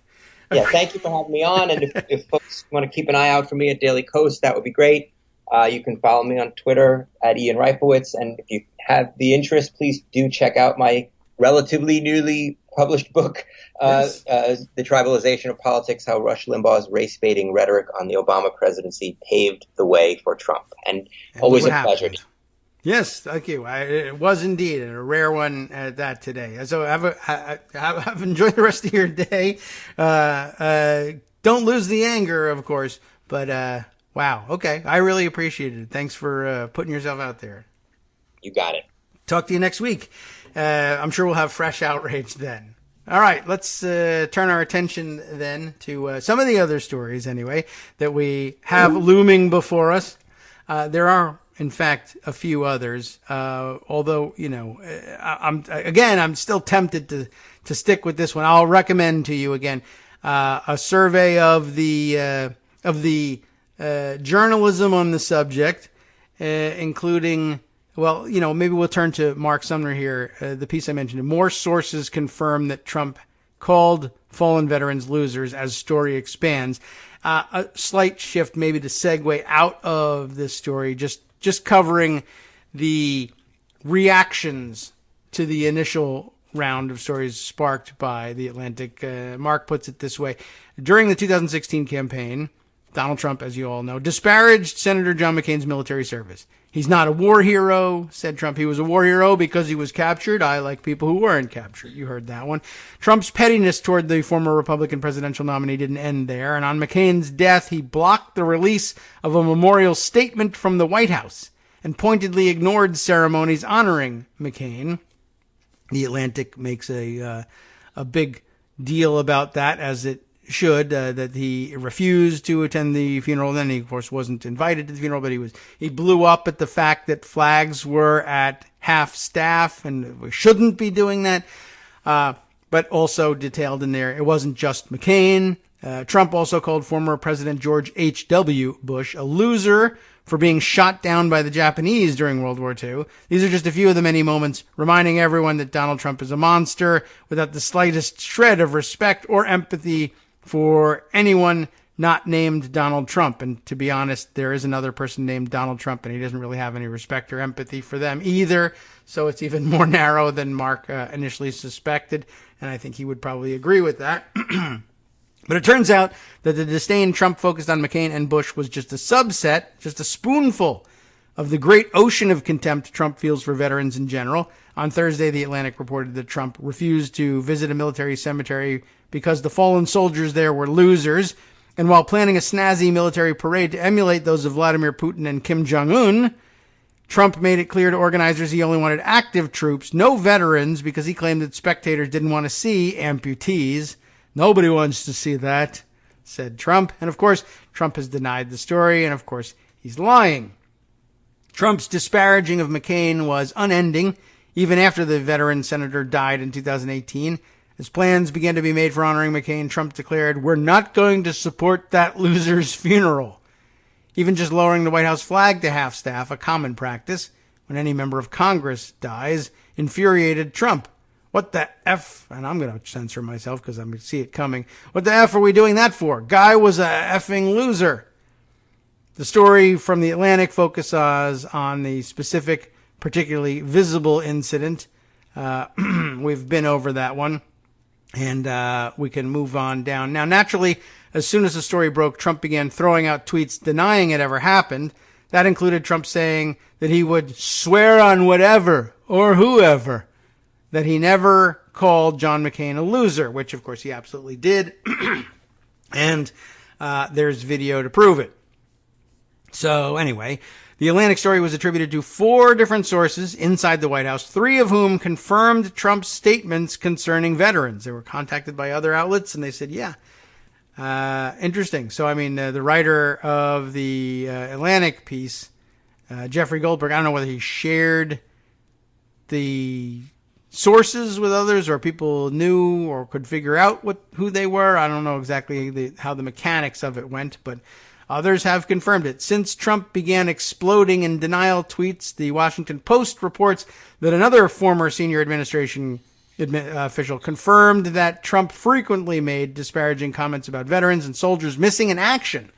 Yeah. Thank you for having me on. And if folks want to keep an eye out for me at Daily Kos, that would be great. You can follow me on Twitter at Ian Reifowitz. And if you have the interest, please do check out my relatively newly published book, The Tribalization of Politics, How Rush Limbaugh's Race-Baiting Rhetoric on the Obama Presidency Paved the Way for Trump. And always a pleasure. Yes, thank you. It was indeed a rare one at that today. So have enjoyed the rest of your day. Don't lose the anger, of course. But wow, okay, I really appreciated it. Thanks for putting yourself out there. You got it. Talk to you next week. I'm sure we'll have fresh outrage then. All right, let's turn our attention then to some of the other stories, anyway, that we have looming before us. There are, in fact, a few others. Although, I'm still tempted to stick with this one. I'll recommend to you again a survey of the journalism on the subject, including. Well, maybe we'll turn to Mark Sumner here. The piece I mentioned. More sources confirm that Trump called fallen veterans losers as story expands. A slight shift maybe to segue out of this story, just covering the reactions to the initial round of stories sparked by The Atlantic. Mark puts it this way. During the 2016 campaign, Donald Trump, as you all know, disparaged Senator John McCain's military service. He's not a war hero, said Trump. He was a war hero because he was captured. I like people who weren't captured. You heard that one. Trump's pettiness toward the former Republican presidential nominee didn't end there. And on McCain's death, he blocked the release of a memorial statement from the White House and pointedly ignored ceremonies honoring McCain. The Atlantic makes a big deal about that, as it should, that he refused to attend the funeral. Then he, of course, wasn't invited to the funeral, but he blew up at the fact that flags were at half staff, and we shouldn't be doing that. But also detailed in there, it wasn't just McCain. Trump also called former President George H.W. Bush a loser for being shot down by the Japanese during World War II. These are just a few of the many moments reminding everyone that Donald Trump is a monster without the slightest shred of respect or empathy for anyone not named Donald Trump. And to be honest, there is another person named Donald Trump, and he doesn't really have any respect or empathy for them either. So it's even more narrow than Mark initially suspected. And I think he would probably agree with that. But it turns out that the disdain Trump focused on McCain and Bush was just a subset, just a spoonful of the great ocean of contempt Trump feels for veterans in general. On Thursday, The Atlantic reported that Trump refused to visit a military cemetery because the fallen soldiers there were losers. And while planning a snazzy military parade to emulate those of Vladimir Putin and Kim Jong-un, Trump made it clear to organizers he only wanted active troops, no veterans, because he claimed that spectators didn't want to see amputees. Nobody wants to see that, said Trump. And of course, Trump has denied the story, and of course, he's lying. Trump's disparaging of McCain was unending, even after the veteran senator died in 2018. As plans began to be made for honoring McCain, Trump declared, "We're not going to support that loser's funeral." Even just lowering the White House flag to half-staff, a common practice when any member of Congress dies, infuriated Trump. What the F, and I'm going to censor myself because I'm going to see it coming. What the F are we doing that for? Guy was a effing loser. The story from The Atlantic focuses on the specific, particularly visible incident. We've been over that one, and we can move on down. Now, naturally, as soon as the story broke, Trump began throwing out tweets denying it ever happened. That included Trump saying that he would swear on whatever or whoever that he never called John McCain a loser, which, of course, he absolutely did. And there's video to prove it. So anyway, the Atlantic story was attributed to 4 different sources inside the White House, 3 of whom confirmed Trump's statements concerning veterans. They were contacted by other outlets, and they said, yeah, interesting. So, I mean, the writer of the Atlantic piece Jeffrey Goldberg, I don't know whether he shared the sources with others or people knew or could figure out who they were. I don't know exactly how the mechanics of it went, but others have confirmed it. Since Trump began exploding in denial tweets, the Washington Post reports that another former senior administration official confirmed that Trump frequently made disparaging comments about veterans and soldiers missing in action,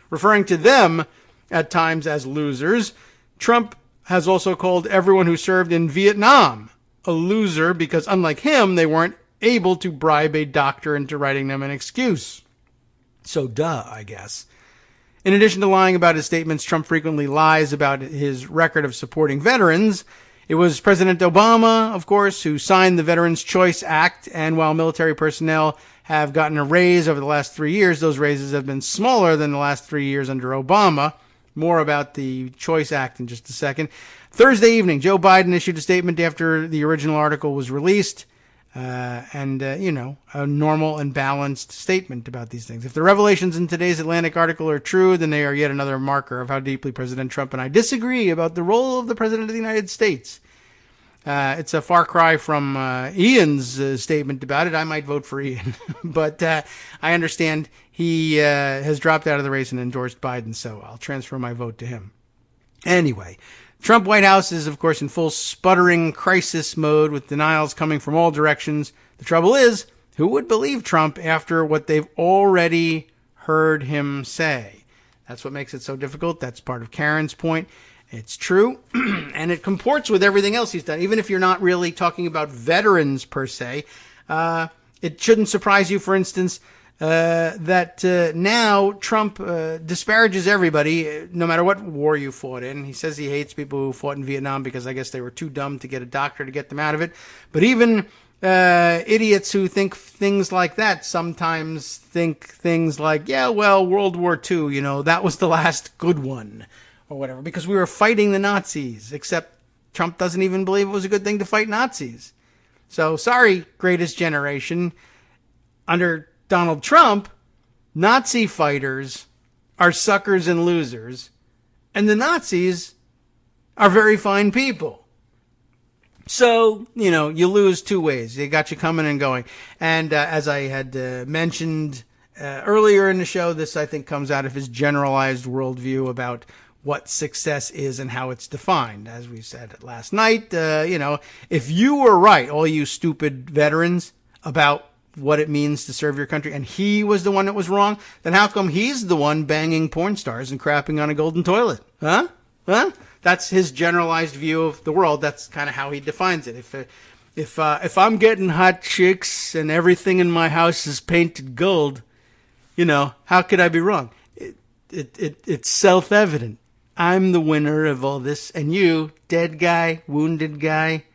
referring to them at times as losers. Trump has also called everyone who served in Vietnam a loser because, unlike him, they weren't able to bribe a doctor into writing them an excuse. So, I guess. In addition to lying about his statements, Trump frequently lies about his record of supporting veterans. It was President Obama, of course, who signed the Veterans Choice Act, and while military personnel have gotten a raise over the last 3 years, those raises have been smaller than the last 3 years under Obama. More about the Choice Act in just a second. Thursday evening, Joe Biden issued a statement after the original article was released. A normal and balanced statement about these things. If the revelations in today's Atlantic article are true, then they are yet another marker of how deeply President Trump and I disagree about the role of the President of the United States. It's a far cry from Ian's statement about it. I might vote for Ian, but I understand he has dropped out of the race and endorsed Biden, so I'll transfer my vote to him. Anyway, Trump White House is, of course, in full sputtering crisis mode with denials coming from all directions. The trouble is, who would believe Trump after what they've already heard him say? That's what makes it so difficult. That's part of Karen's point. It's true, and it comports with everything else he's done. Even if you're not really talking about veterans per se, it shouldn't surprise you, for instance, that now Trump disparages everybody, no matter what war you fought in. He says he hates people who fought in Vietnam because I guess they were too dumb to get a doctor to get them out of it. But even idiots who think things like that sometimes think things like, yeah, well, World War II, that was the last good one. Or whatever, because we were fighting the Nazis, except Trump doesn't even believe it was a good thing to fight Nazis. So, sorry, greatest generation. Under Donald Trump, Nazi fighters are suckers and losers, and the Nazis are very fine people. So, you lose two ways. They got you coming and going. And as I had mentioned earlier in the show, this, I think, comes out of his generalized worldview about what success is and how it's defined. As we said last night, if you were right, all you stupid veterans, about what it means to serve your country, and he was the one that was wrong, then how come he's the one banging porn stars and crapping on a golden toilet? Huh? That's his generalized view of the world. That's kind of how he defines it. If I'm getting hot chicks and everything in my house is painted gold, how could I be wrong? It's self-evident. I'm the winner of all this, and you, dead guy, wounded guy,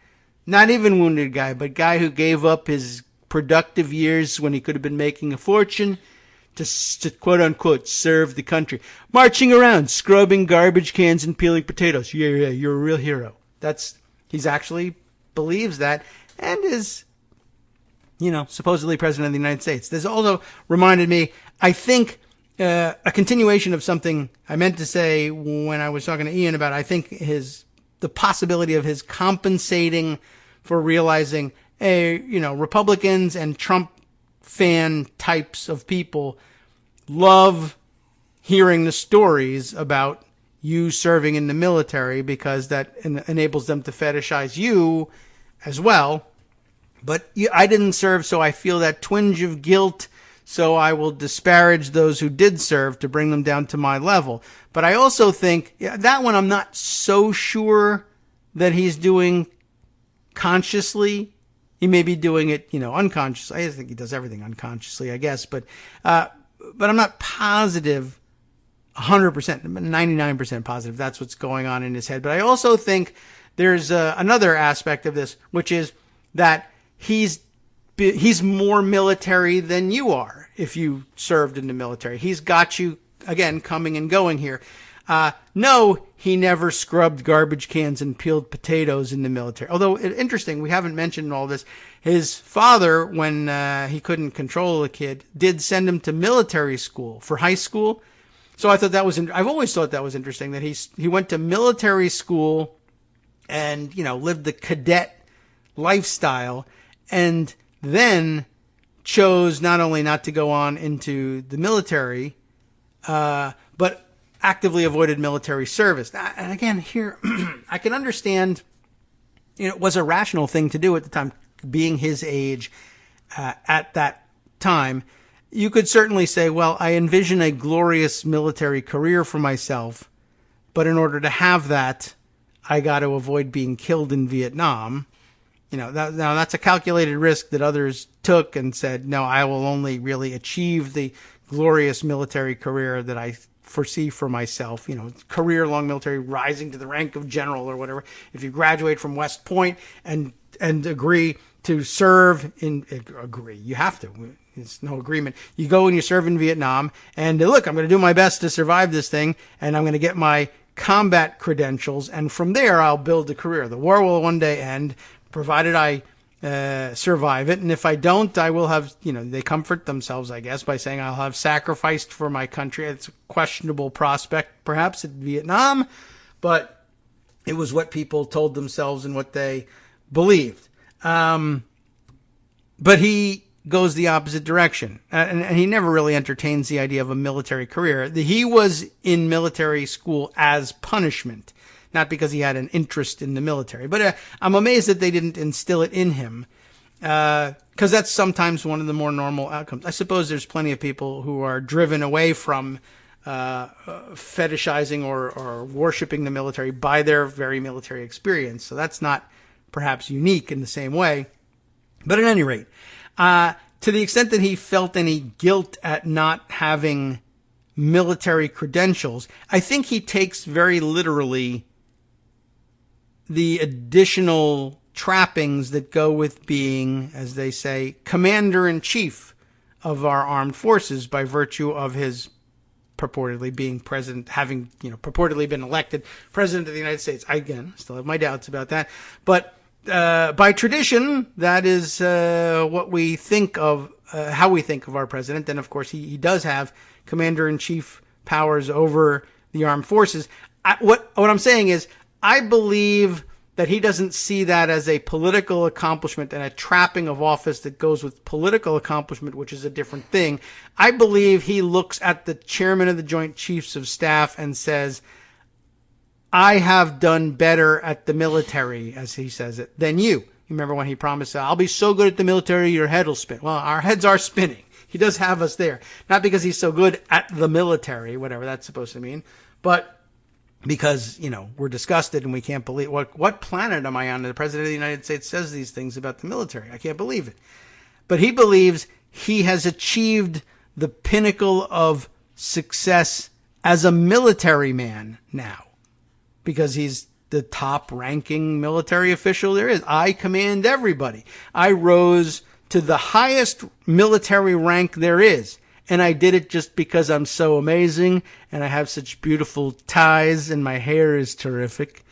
not even wounded guy, but guy who gave up his productive years when he could have been making a fortune to quote-unquote serve the country. Marching around, scrubbing garbage cans and peeling potatoes. Yeah, you're a real hero. He's actually believes that and is, supposedly president of the United States. This also reminded me, I think, a continuation of something I meant to say when I was talking to Ian about, I think, the possibility of his compensating for realizing, Republicans and Trump fan types of people love hearing the stories about you serving in the military because that enables them to fetishize you as well. But I didn't serve, so I feel that twinge of guilt. So I will disparage those who did serve to bring them down to my level. But I also think that one I'm not so sure that he's doing consciously. He may be doing it, unconsciously. I think he does everything unconsciously, I guess. But I'm not positive 100%, 99% positive that's what's going on in his head. But I also think there's another aspect of this, which is that he's more military than you are if you served in the military. He's got you, again, coming and going here. No, he never scrubbed garbage cans and peeled potatoes in the military. Although, interesting, we haven't mentioned all this. His father, when he couldn't control the kid, did send him to military school for high school. So I thought that was, I've always thought that was interesting that he went to military school and, lived the cadet lifestyle and then chose not only not to go on into the military, but actively avoided military service. And again, here, I can understand, it was a rational thing to do at the time, being his age at that time. You could certainly say, well, I envision a glorious military career for myself, but in order to have that, I got to avoid being killed in Vietnam. Now that's a calculated risk that others took and said, no, I will only really achieve the glorious military career that I foresee for myself. Career-long military, rising to the rank of general or whatever. If you graduate from West Point and agree to serve you have to. It's no agreement. You go and you serve in Vietnam, and look, I'm going to do my best to survive this thing, and I'm going to get my combat credentials, and from there I'll build a career. The war will one day end, provided I survive it, and if I don't, I will have, they comfort themselves, I guess, by saying I'll have sacrificed for my country. It's a questionable prospect, perhaps, in Vietnam, but it was what people told themselves and what they believed. But he goes the opposite direction, and he never really entertains the idea of a military career. He was in military school as punishment, not because he had an interest in the military. But I'm amazed that they didn't instill it in him, because that's sometimes one of the more normal outcomes. I suppose there's plenty of people who are driven away from fetishizing or worshiping the military by their very military experience. So that's not perhaps unique in the same way. But at any rate, to the extent that he felt any guilt at not having military credentials, I think he takes very literally the additional trappings that go with being, as they say, commander-in-chief of our armed forces by virtue of his purportedly being president, having, purportedly been elected president of the United States. I, again, still have my doubts about that. But by tradition, that is what we think of, how we think of our president. And of course, he does have commander-in-chief powers over the armed forces. What I'm saying is, I believe that he doesn't see that as a political accomplishment and a trapping of office that goes with political accomplishment, which is a different thing. I believe he looks at the chairman of the Joint Chiefs of Staff and says, I have done better at the military, as he says it, than you. You remember when he promised, I'll be so good at the military, your head will spin. Well, our heads are spinning. He does have us there. Not because he's so good at the military, whatever that's supposed to mean, but because, we're disgusted and we can't believe, what planet am I on? The President of the United States says these things about the military. I can't believe it. But he believes he has achieved the pinnacle of success as a military man now, because he's the top-ranking military official there is. I command everybody. I rose to the highest military rank there is, and I did it just because I'm so amazing, and I have such beautiful ties, and my hair is terrific,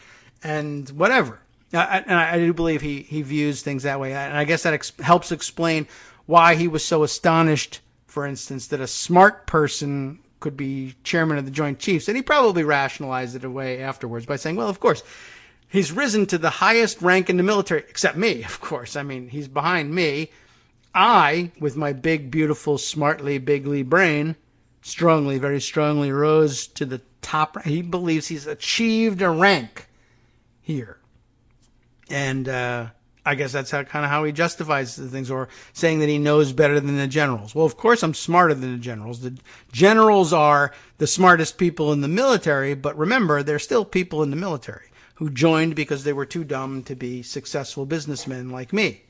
and whatever. And I do believe he views things that way, and I guess that helps explain why he was so astonished, for instance, that a smart person could be chairman of the Joint Chiefs. And he probably rationalized it away afterwards by saying, well, of course, he's risen to the highest rank in the military, except me, of course. I mean, he's behind me. I, with my big, beautiful, smartly, bigly brain, very strongly rose to the top. He believes he's achieved a rank here. And I guess that's how he justifies the things, or saying that he knows better than the generals. Well, of course, I'm smarter than the generals. The generals are the smartest people in the military, but remember, they're still people in the military who joined because they were too dumb to be successful businessmen like me.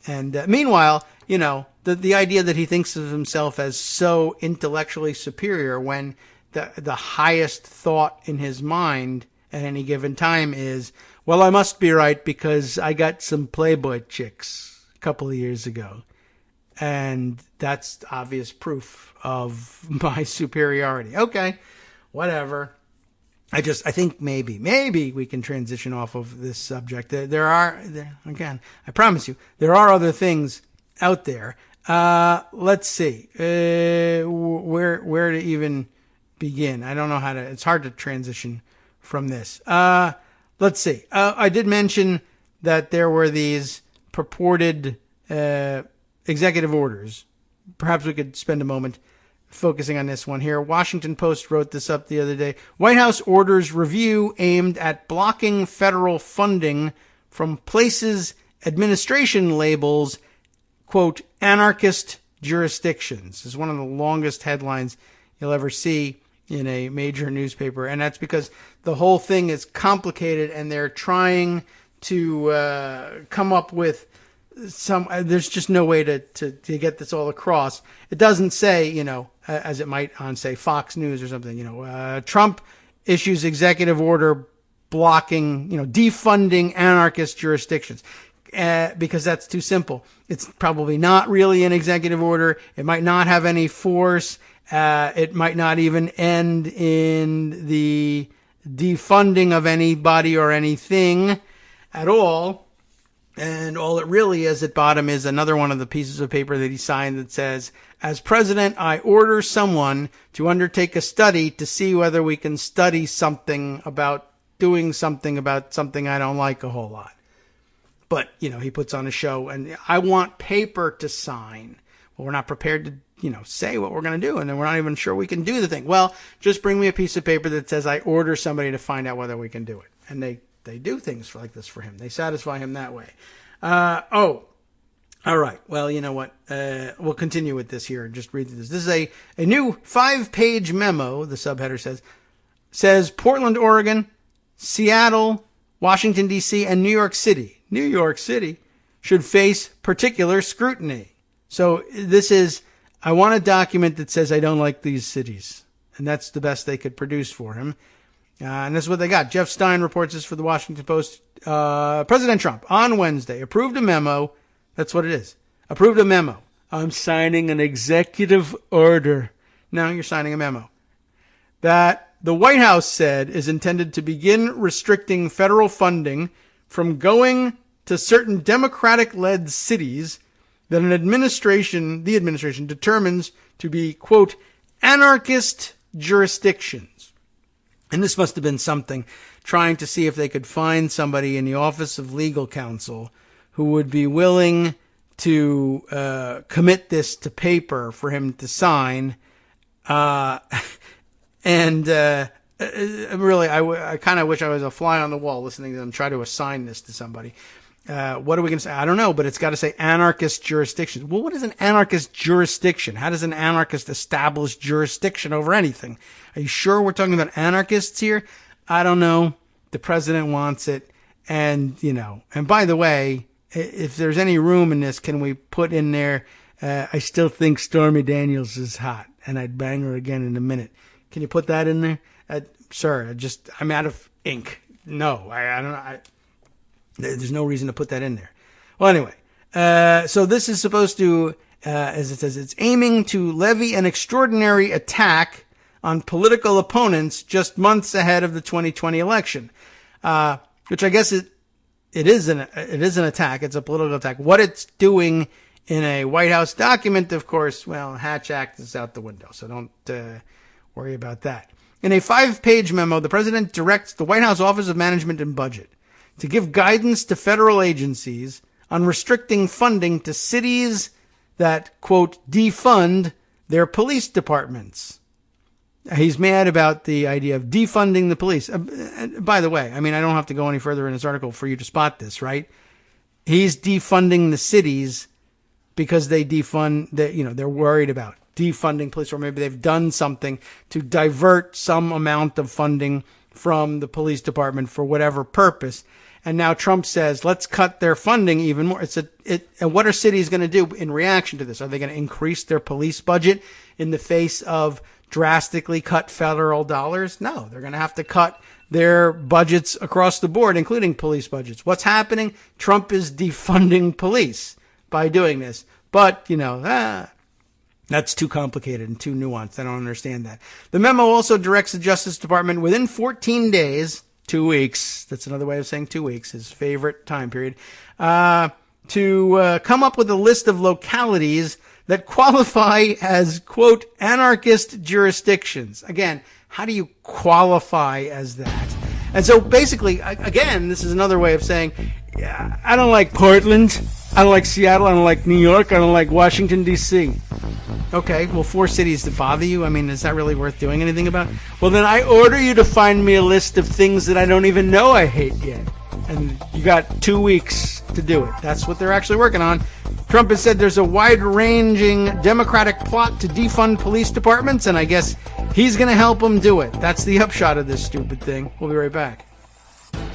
And meanwhile, the idea that he thinks of himself as so intellectually superior when the highest thought in his mind at any given time is, well, I must be right because I got some Playboy chicks a couple of years ago. And that's obvious proof of my superiority. Okay, whatever. I think maybe we can transition off of this subject. Again, I promise you, there are other things out there. Let's see, where to even begin? I don't know how to, it's hard to transition from this. Let's see. I did mention that there were these purported executive orders. Perhaps we could spend a moment focusing on this one here. Washington Post wrote this up the other day. White House orders review aimed at blocking federal funding from places administration labels, quote, anarchist jurisdictions. This is one of the longest headlines you'll ever see in a major newspaper. And that's because the whole thing is complicated and they're trying to come up with there's just no way to get this all across. It doesn't say, as it might on, say, Fox News or something, Trump issues executive order blocking, defunding anarchist jurisdictions. Because that's too simple. It's probably not really an executive order. It might not have any force. It might not even end in the defunding of anybody or anything at all. And all it really is at bottom is another one of the pieces of paper that he signed that says, as president, I order someone to undertake a study to see whether we can study something about doing something about something I don't like a whole lot. But, he puts on a show and I want paper to sign. Well, we're not prepared to, say what we're going to do. And then we're not even sure we can do the thing. Well, just bring me a piece of paper that says I order somebody to find out whether we can do it. And they do things like this for him. They satisfy him that way. All right. Well, you know what? We'll continue with this here and just read through this. This is a new 5-page memo, the subheader says Portland, Oregon, Seattle, Washington, D.C., and New York City should face particular scrutiny. So this is, I want a document that says I don't like these cities. And that's the best they could produce for him. And this is what they got. Jeff Stein reports this for the Washington Post. President Trump, on Wednesday, approved a memo. That's what it is. Approved a memo. I'm signing an executive order. No, you're signing a memo. That the White House said is intended to begin restricting federal funding from going to certain Democratic-led cities that the administration determines to be, quote, anarchist jurisdictions. And this must have been something trying to see if they could find somebody in the Office of Legal Counsel who would be willing to commit this to paper for him to sign. Really, I kind of wish I was a fly on the wall listening to them try to assign this to somebody. What are we going to say? I don't know, but it's got to say anarchist jurisdiction. Well, what is an anarchist jurisdiction? How does an anarchist establish jurisdiction over anything? Are you sure we're talking about anarchists here? I don't know. The president wants it. And by the way, if there's any room in this, can we put in there, I still think Stormy Daniels is hot and I'd bang her again in a minute. Can you put that in there? Sir, I'm out of ink. No, I don't know. There's no reason to put that in there. Well, anyway, so this is supposed to, as it says, it's aiming to levy an extraordinary attack on political opponents just months ahead of the 2020 election, which I guess it is an attack. It's a political attack. What it's doing in a White House document, of course, well, Hatch Act is out the window, so don't worry about that. In a 5-page memo, the president directs the White House Office of Management and Budget to give guidance to federal agencies on restricting funding to cities that, quote, defund their police departments. He's mad about the idea of defunding the police. By the way, I don't have to go any further in this article for you to spot this, right? He's defunding the cities because they defund, they're worried about defunding police, or maybe they've done something to divert some amount of funding from the police department for whatever purpose. And now Trump says, let's cut their funding even more. And what are cities going to do in reaction to this? Are they going to increase their police budget in the face of drastically cut federal dollars? No, they're going to have to cut their budgets across the board, including police budgets. What's happening? Trump is defunding police by doing this. But, that's too complicated and too nuanced. I don't understand that. The memo also directs the Justice Department within 14 days, 2 weeks, that's another way of saying 2 weeks, his favorite time period, to come up with a list of localities that qualify as, quote, anarchist jurisdictions. Again, how do you qualify as that? And so basically, again, this is another way of saying, yeah, I don't like Portland, I don't like Seattle, I don't like New York, I don't like Washington, D.C. Okay, well, 4 cities to bother you? I mean, is that really worth doing anything about? Well, then I order you to find me a list of things that I don't even know I hate yet. And you got 2 weeks to do it. That's what they're actually working on. Trump has said there's a wide-ranging Democratic plot to defund police departments, and I guess he's going to help them do it. That's the upshot of this stupid thing. We'll be right back.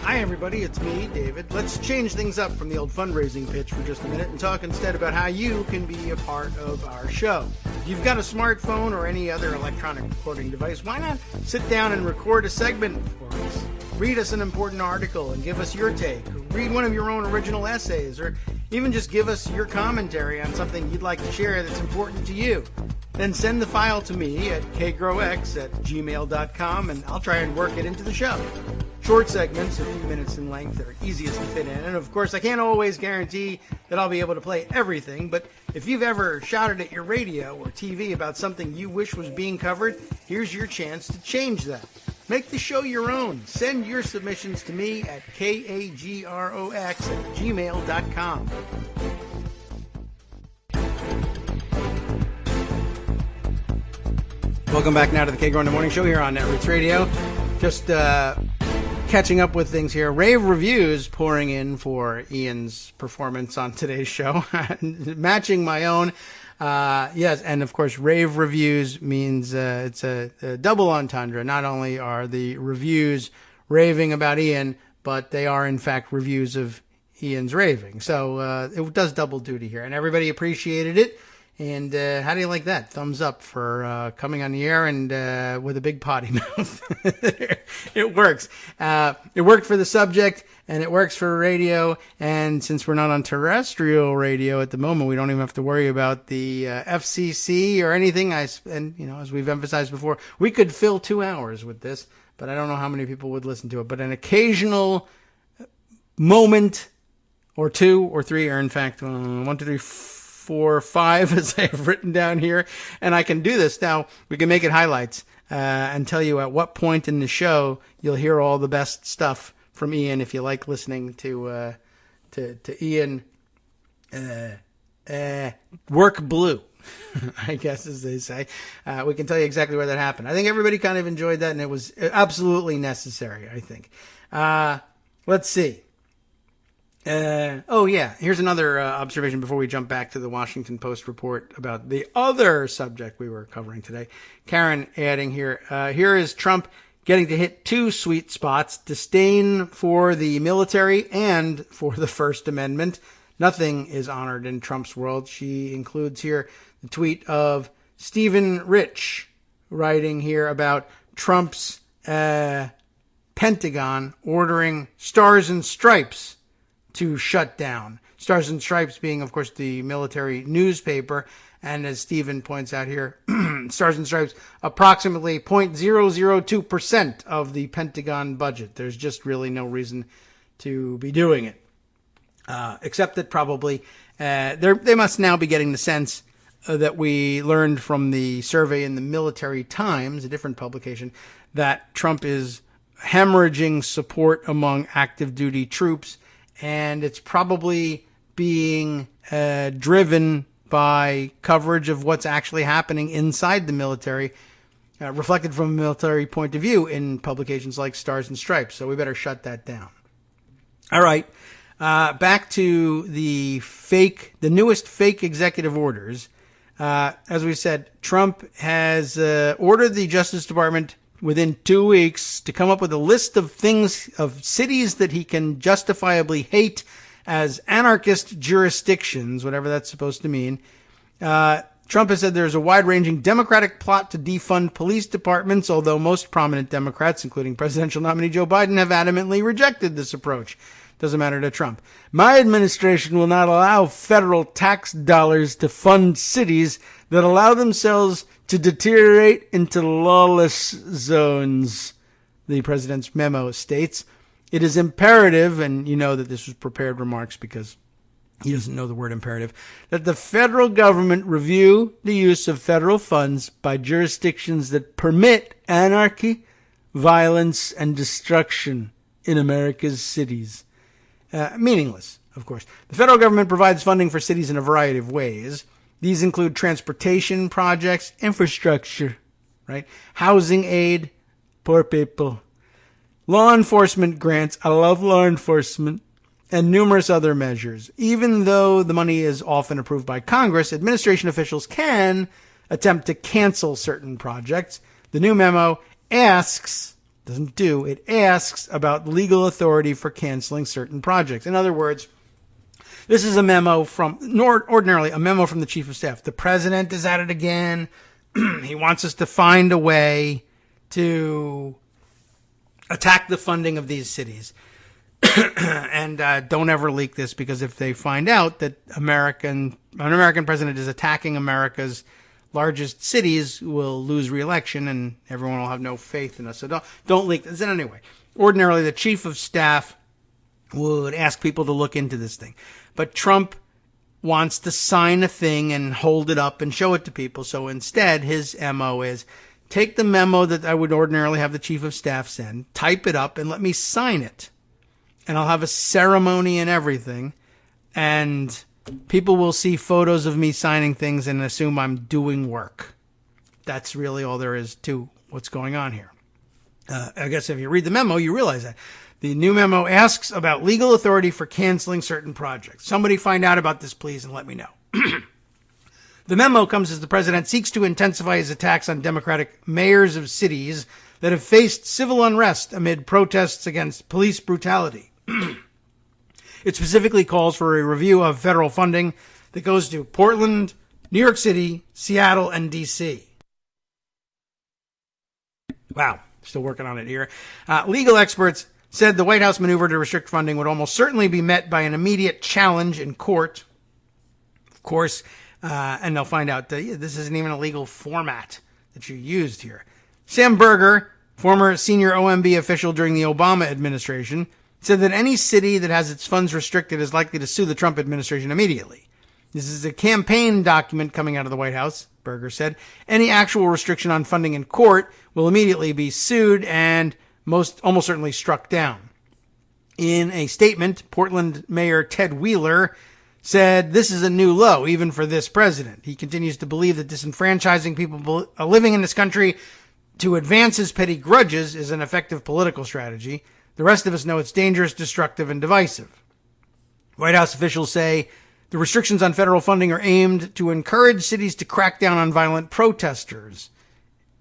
Hi, everybody. It's me, David. Let's change things up from the old fundraising pitch for just a minute and talk instead about how you can be a part of our show. If you've got a smartphone or any other electronic recording device, why not sit down and record a segment for us? Read us an important article and give us your take. Or read one of your own original essays, or even just give us your commentary on something you'd like to share that's important to you. Then send the file to me at kagrox@gmail.com, and I'll try and work it into the show. Short segments, a few minutes in length, are easiest to fit in. And of course, I can't always guarantee that I'll be able to play everything, but if you've ever shouted at your radio or TV about something you wish was being covered, here's your chance to change that. Make the show your own. Send your submissions to me at kagrox@gmail.com. Welcome back now to the Kagro in the Morning Show here on Netroots Radio. Just catching up with things here. Rave reviews pouring in for Ian's performance on today's show, matching my own. Yes, and of course, rave reviews means it's a double entendre. Not only are the reviews raving about Ian, but they are in fact reviews of Ian's raving. So it does double duty here, and everybody appreciated it. And how do you like that? Thumbs up for coming on the air and with a big potty mouth. It works. It worked for the subject, and it works for radio. And since we're not on terrestrial radio at the moment, we don't even have to worry about the FCC or anything. And you know, as we've emphasized before, we could fill 2 hours with this, but I don't know how many people would listen to it. But an occasional moment or 2 or 3, or in fact, 1, 2, 3, 4, 5, as I have written down here, and I can do this now. We can make it highlights and tell you at what point in the show you'll hear all the best stuff from Ian if you like listening to Ian work blue, I guess as they say. We can tell you exactly where that happened. I think everybody kind of enjoyed that, and it was absolutely necessary, I think. Let's see. Here's another observation before we jump back to the Washington Post report about the other subject we were covering today. Karen adding here, here is Trump getting to hit 2 sweet spots: disdain for the military and for the First Amendment. Nothing is honored in Trump's world. She includes here the tweet of Stephen Rich writing here about Trump's Pentagon ordering Stars and Stripes to shut down. Stars and Stripes being, of course, the military newspaper. And as Stephen points out here, Stars and Stripes, approximately 0.002% of the Pentagon budget. There's just really no reason to be doing it. Except that probably they must now be getting the sense that we learned from the survey in the Military Times, a different publication, that Trump is hemorrhaging support among active duty troops. And it's probably being driven by coverage of what's actually happening inside the military, reflected from a military point of view in publications like Stars and Stripes. So we better shut that down. All right. Back to the newest fake executive orders. As we said, Trump has ordered the Justice Department within 2 weeks to come up with a list of cities that he can justifiably hate as anarchist jurisdictions, whatever that's supposed to mean. Trump has said there's a wide-ranging Democratic plot to defund police departments, although most prominent Democrats, including presidential nominee Joe Biden, have adamantly rejected this approach. Doesn't matter to Trump. My administration will not allow federal tax dollars to fund cities that allow themselves to deteriorate into lawless zones, the president's memo states. It is imperative, and you know that this was prepared remarks because he doesn't know the word imperative, that the federal government review the use of federal funds by jurisdictions that permit anarchy, violence, and destruction in America's cities. Meaningless, of course. The federal government provides funding for cities in a variety of ways. These include transportation projects, infrastructure, right? Housing aid, poor people, law enforcement grants, I love law enforcement, and numerous other measures. Even though the money is often approved by Congress, administration officials can attempt to cancel certain projects. The new memo asks, doesn't do, it asks about legal authority for canceling certain projects. In other words, this is a memo from, ordinarily, a memo from the chief of staff. The president is at it again. He wants us to find a way to attack the funding of these cities. And don't ever leak this, because if they find out that an American president is attacking America's largest cities, we'll lose re-election and everyone will have no faith in us. So don't leak this. And anyway, ordinarily the chief of staff would ask people to look into this thing. But Trump wants to sign a thing and hold it up and show it to people. So instead, his MO is take the memo that I would ordinarily have the chief of staff send, type it up, and let me sign it. And I'll have a ceremony and everything. And people will see photos of me signing things and assume I'm doing work. That's really all there is to what's going on here. I guess if you read the memo, you realize that. The new memo asks about legal authority for canceling certain projects. Somebody find out about this, please, and let me know. The memo comes as the president seeks to intensify his attacks on Democratic mayors of cities that have faced civil unrest amid protests against police brutality. It specifically calls for a review of federal funding that goes to Portland, New York City, Seattle, and D.C. Wow, still working on it here. Legal experts said the White House maneuver to restrict funding would almost certainly be met by an immediate challenge in court. Of course, and they'll find out that this isn't even a legal format that you used here. Sam Berger, former senior OMB official during the Obama administration, said that any city that has its funds restricted is likely to sue the Trump administration immediately. This is a campaign document coming out of the White House, Berger said. Any actual restriction on funding in court will immediately be sued and almost certainly struck down. In a statement, Portland Mayor Ted Wheeler said this is a new low, even for this president. He continues to believe that disenfranchising people living in this country to advance his petty grudges is an effective political strategy. The rest of us know it's dangerous, destructive, and divisive. White House officials say the restrictions on federal funding are aimed to encourage cities to crack down on violent protesters,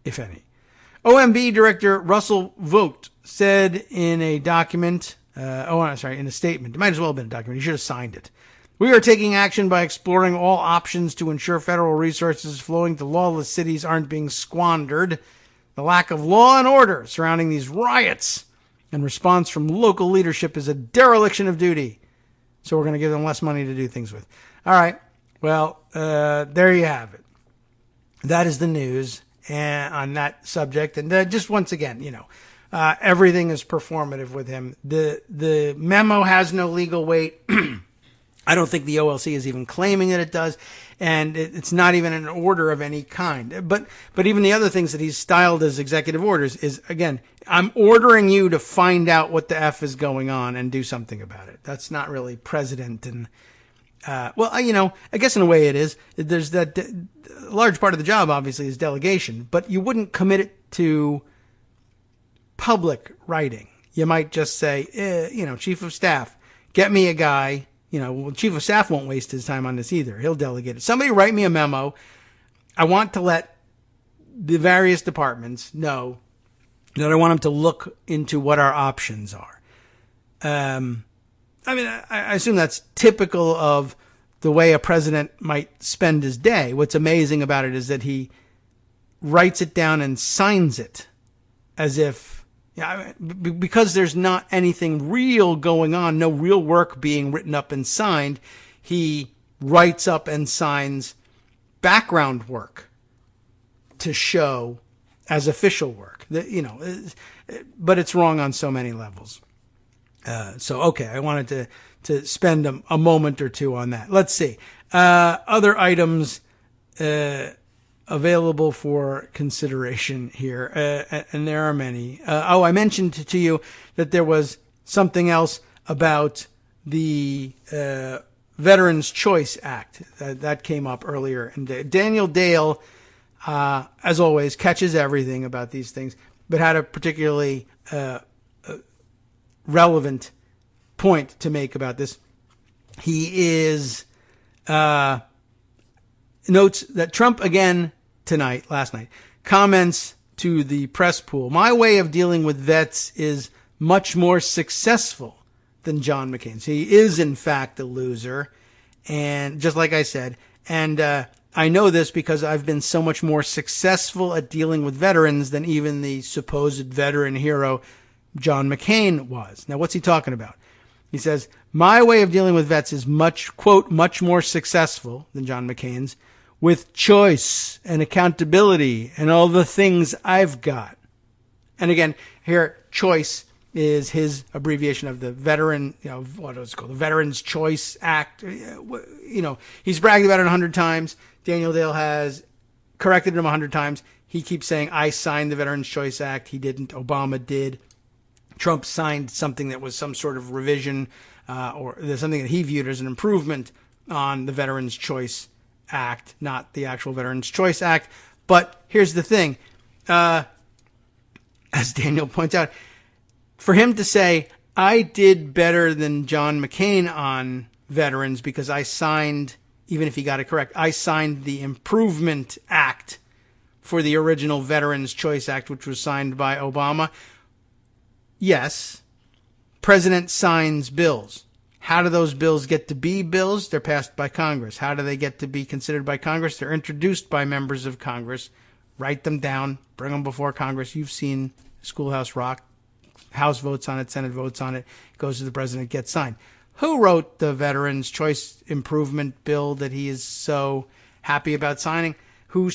if any. OMB Director Russell Vogt said in a document, in a statement, it might as well have been a document, he should have signed it. We are taking action by exploring all options to ensure federal resources flowing to lawless cities aren't being squandered. The lack of law and order surrounding these riots and response from local leadership is a dereliction of duty. So we're going to give them less money to do things with. All right. Well, there you have it. That is the news on that subject. And just once again, everything is performative with him. The memo has no legal weight. I don't think the OLC is even claiming that it does. And it's not even an order of any kind. But even the other things that he's styled as executive orders is, again, I'm ordering you to find out what the F is going on and do something about it. That's not really president. And, I guess in a way it is. There's that large part of the job, obviously, is delegation. But you wouldn't commit it to public writing. You might just say, chief of staff, get me a guy. Chief of staff won't waste his time on this either. He'll delegate it. Somebody write me a memo. I want to let the various departments know that I want them to look into what our options are. I assume that's typical of the way a president might spend his day. What's amazing about it is that he writes it down and signs it as if, because there's not anything real going on, no real work being written up and signed, he writes up and signs background work to show as official work. But it's wrong on so many levels. I wanted to spend a moment or two on that. Let's see. Other items available for consideration here, and there are many. I mentioned to you that there was something else about the Veterans Choice Act that came up earlier. And Daniel Dale, as always, catches everything about these things, but had a particularly relevant point to make about this. He notes that Trump again last night, comments to the press pool, "My way of dealing with vets is much more successful than John McCain's. He is, in fact, a loser." And just like I said, and I know this because I've been so much more successful at dealing with veterans than even the supposed veteran hero John McCain was. Now, what's he talking about? He says, "My way of dealing with vets is quote, much more successful than John McCain's, with choice and accountability and all the things I've got." And again, here, choice is his abbreviation of the veteran, what is it called? The Veterans Choice Act. He's bragged about it 100 times. Daniel Dale has corrected him 100 times. He keeps saying, "I signed the Veterans Choice Act." He didn't. Obama did. Trump signed something that was some sort of revision or there's something that he viewed as an improvement on the Veterans Choice Act, not the actual Veterans Choice Act. But here's the thing. As Daniel points out, for him to say, "I did better than John McCain on veterans because I signed," even if he got it correct, "I signed the Improvement Act for the original Veterans Choice Act, which was signed by Obama." Yes, president signs bills. How do those bills get to be bills? They're passed by Congress. How do they get to be considered by Congress? They're introduced by members of Congress. Write them down, bring them before Congress. You've seen Schoolhouse Rock. House votes on it, Senate votes on it, goes to the president, gets signed. Who wrote the Veterans Choice Improvement Bill that he is so happy about signing? Who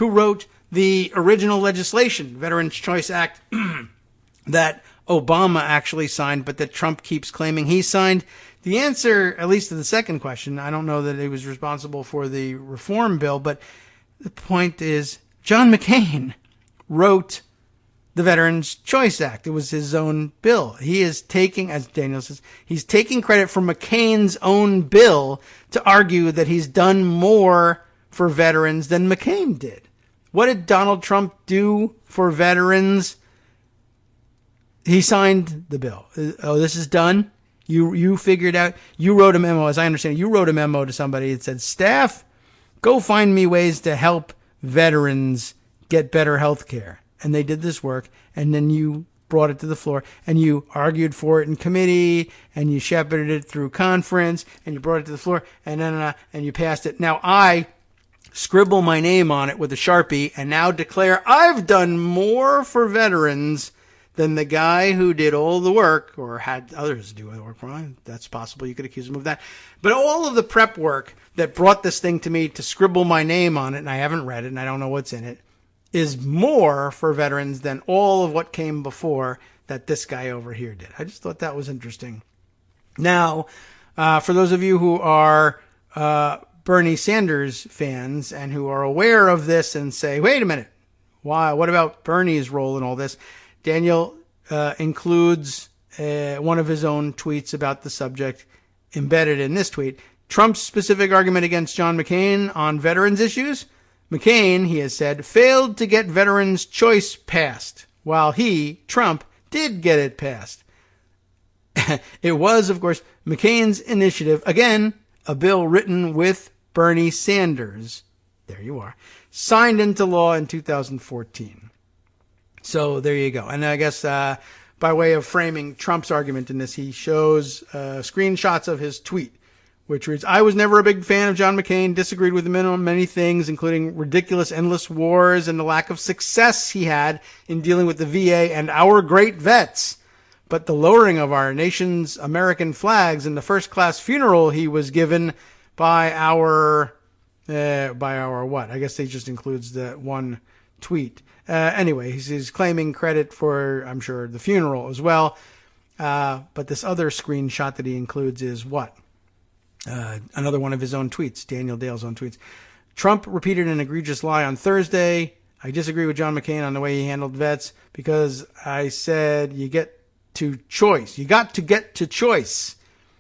wrote the original legislation, Veterans Choice Act, that Obama actually signed, but that Trump keeps claiming he signed? The answer, at least to the second question, I don't know that he was responsible for the reform bill, but the point is John McCain wrote the Veterans Choice Act. It was his own bill. He is taking, as Daniel says, he's taking credit for McCain's own bill to argue that he's done more for veterans than McCain did. What did Donald Trump do for veterans? He signed the bill. Oh, this is done? You figured out, you wrote a memo, as I understand it, you wrote a memo to somebody that said, "Staff, go find me ways to help veterans get better health care." And they did this work, and then you brought it to the floor, and you argued for it in committee, and you shepherded it through conference, and you brought it to the floor, and you passed it. Now I scribble my name on it with a Sharpie, and now declare I've done more for veterans than the guy who did all the work, or had others do the work for him. That's possible. You could accuse him of that. But all of the prep work that brought this thing to me to scribble my name on it, and I haven't read it, and I don't know what's in it, is more for veterans than all of what came before that this guy over here did. I just thought that was interesting. Now, for those of you who are Bernie Sanders fans and who are aware of this and say, wait a minute, why? What about Bernie's role in all this? Daniel includes one of his own tweets about the subject embedded in this tweet. Trump's specific argument against John McCain on veterans issues. McCain, he has said, failed to get veterans' choice passed, while he, Trump, did get it passed. It was, of course, McCain's initiative, again, a bill written with Bernie Sanders, there you are, signed into law in 2014. So there you go. And I guess by way of framing Trump's argument in this, he shows screenshots of his tweet, which reads, "I was never a big fan of John McCain, disagreed with him on many things, including ridiculous endless wars and the lack of success he had in dealing with the VA and our great vets. But the lowering of our nation's American flags and the first-class funeral he was given by our what? I guess he just includes the one tweet. Anyway, he's claiming credit for, I'm sure, the funeral as well. But this other screenshot that he includes is what? Another one of his own tweets, Daniel Dale's own tweets. Trump repeated an egregious lie on Thursday. I disagree with John McCain on the way he handled vets because I said you get to choice. You got to get to choice.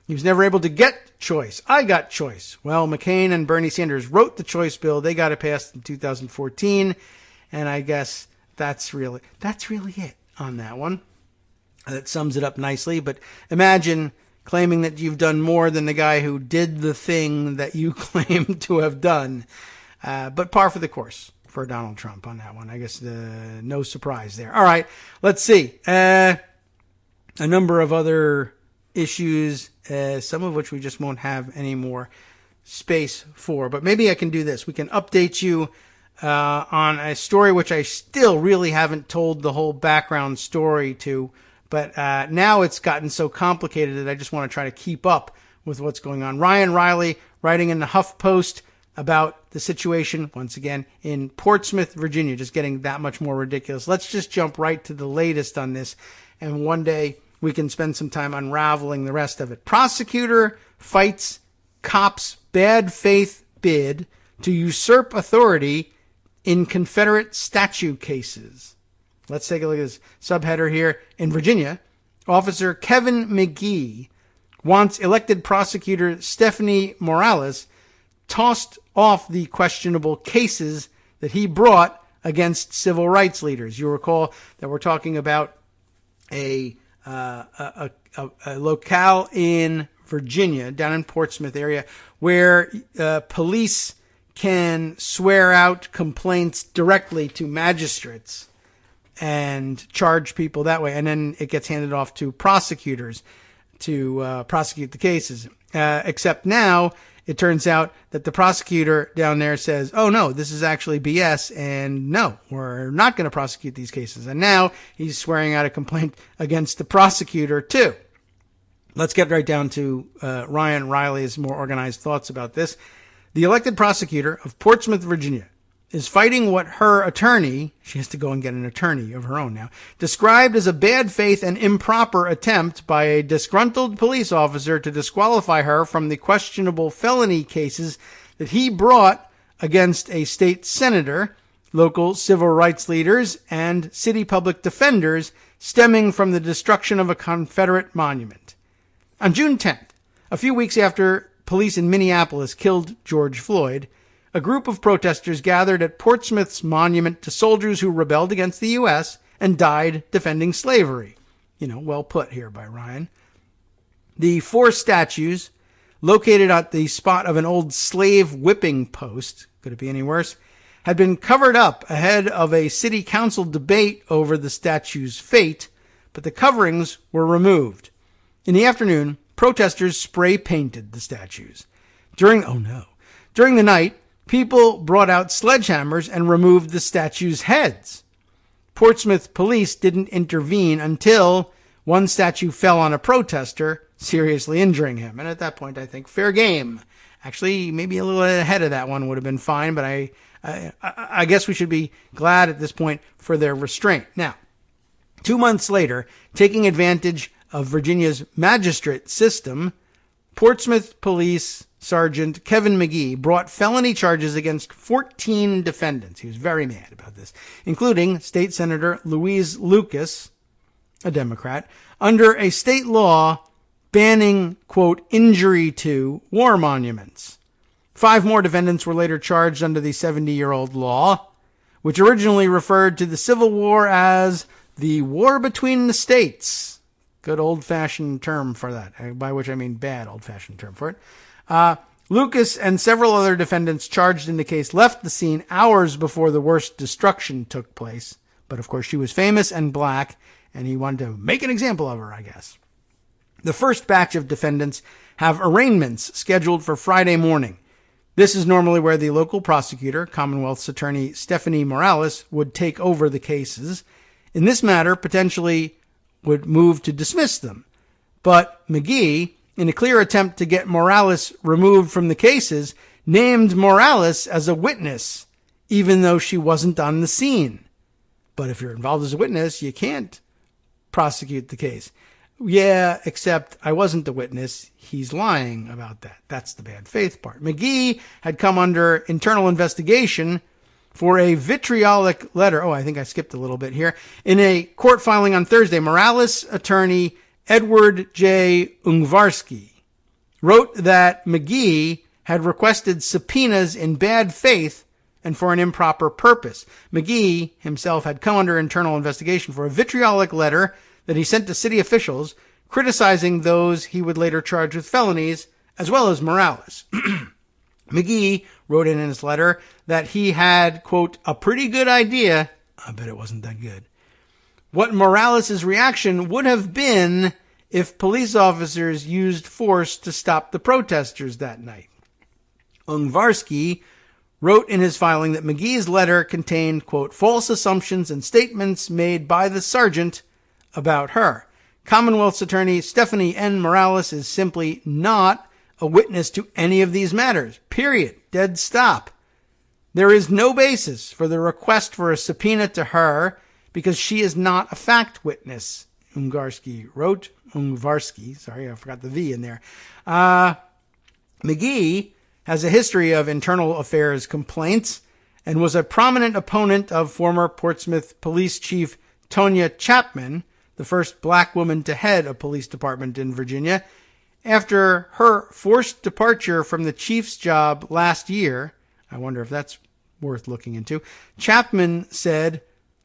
He was never able to get choice. I got choice. Well, McCain and Bernie Sanders wrote the choice bill. They got it passed in 2014. And I guess that's really it on that one. That sums it up nicely. But imagine claiming that you've done more than the guy who did the thing that you claim to have done. But par for the course for Donald Trump on that one. I guess no surprise there. All right, let's see. A number of other issues, some of which we just won't have any more space for. But maybe I can do this. We can update you on a story which I still really haven't told the whole background story to. But now it's gotten so complicated that I just want to try to keep up with what's going on. Ryan Riley writing in the HuffPost about the situation, once again, in Portsmouth, Virginia, just getting that much more ridiculous. Let's just jump right to the latest on this, and one day we can spend some time unraveling the rest of it. Prosecutor fights cop's bad faith bid to usurp authority in Confederate statue cases. Let's take a look at this subheader here. In Virginia, Officer Kevin McGee wants elected prosecutor Stephanie Morales tossed off the questionable cases that he brought against civil rights leaders. You recall that we're talking about a locale in Virginia, down in Portsmouth area, where police can swear out complaints directly to magistrates and charge people that way. And then it gets handed off to prosecutors to prosecute the cases. Except now it turns out that the prosecutor down there says, oh, no, this is actually BS. And no, we're not going to prosecute these cases. And now he's swearing out a complaint against the prosecutor, too. Let's get right down to Ryan Riley's more organized thoughts about this. The elected prosecutor of Portsmouth, Virginia, is fighting what her attorney, she has to go and get an attorney of her own now, described as a bad faith and improper attempt by a disgruntled police officer to disqualify her from the questionable felony cases that he brought against a state senator, local civil rights leaders, and city public defenders stemming from the destruction of a Confederate monument. On June 10th, a few weeks after police in Minneapolis killed George Floyd, a group of protesters gathered at Portsmouth's monument to soldiers who rebelled against the U.S. and died defending slavery. Well put here by Ryan. The 4 statues, located at the spot of an old slave whipping post, could it be any worse, had been covered up ahead of a city council debate over the statue's fate, but the coverings were removed. In the afternoon, protesters spray painted the statues. During the night, people brought out sledgehammers and removed the statues' heads. Portsmouth police didn't intervene until one statue fell on a protester, seriously injuring him. And at that point, I think fair game. Actually, maybe a little ahead of that one would have been fine, but I guess we should be glad at this point for their restraint. Now, 2 months later, taking advantage of Virginia's magistrate system, Portsmouth Police Sergeant Kevin McGee brought felony charges against 14 defendants. He was very mad about this, including State Senator Louise Lucas, a Democrat, under a state law banning, quote, injury to war monuments. 5 more defendants were later charged under the 70-year-old law, which originally referred to the Civil War as the War Between the States. Good old-fashioned term for that, by which I mean bad old-fashioned term for it. Lucas and several other defendants charged in the case left the scene hours before the worst destruction took place. But of course, she was famous and black, and he wanted to make an example of her, I guess. The first batch of defendants have arraignments scheduled for Friday morning. This is normally where the local prosecutor, Commonwealth's attorney Stephanie Morales, would take over the cases. In this matter, potentially would move to dismiss them. But McGee, in a clear attempt to get Morales removed from the cases, named Morales as a witness, even though she wasn't on the scene. But if you're involved as a witness, you can't prosecute the case. Yeah, except I wasn't the witness. He's lying about that. That's the bad faith part. McGee had come under internal investigation for a vitriolic letter. Oh, I think I skipped a little bit here. In a court filing on Thursday, Morales attorney Edward J. Ungvarsky wrote that McGee had requested subpoenas in bad faith and for an improper purpose. McGee himself had come under internal investigation for a vitriolic letter that he sent to city officials criticizing those he would later charge with felonies, as well as Morales. McGee wrote in his letter that he had, quote, a pretty good idea. I bet it wasn't that good. What Morales' reaction would have been if police officers used force to stop the protesters that night. Ungvarsky wrote in his filing that McGee's letter contained, quote, false assumptions and statements made by the sergeant about her. Commonwealth's attorney Stephanie N. Morales is simply not a witness to any of these matters. Period. Dead stop. There is no basis for the request for a subpoena to her because she is not a fact witness, Ungvarsky wrote. Sorry, I forgot the V in there. McGee has a history of internal affairs complaints and was a prominent opponent of former Portsmouth Police Chief Tonya Chapman, the first black woman to head a police department in Virginia. After her forced departure from the chief's job last year, I wonder if that's worth looking into, Chapman said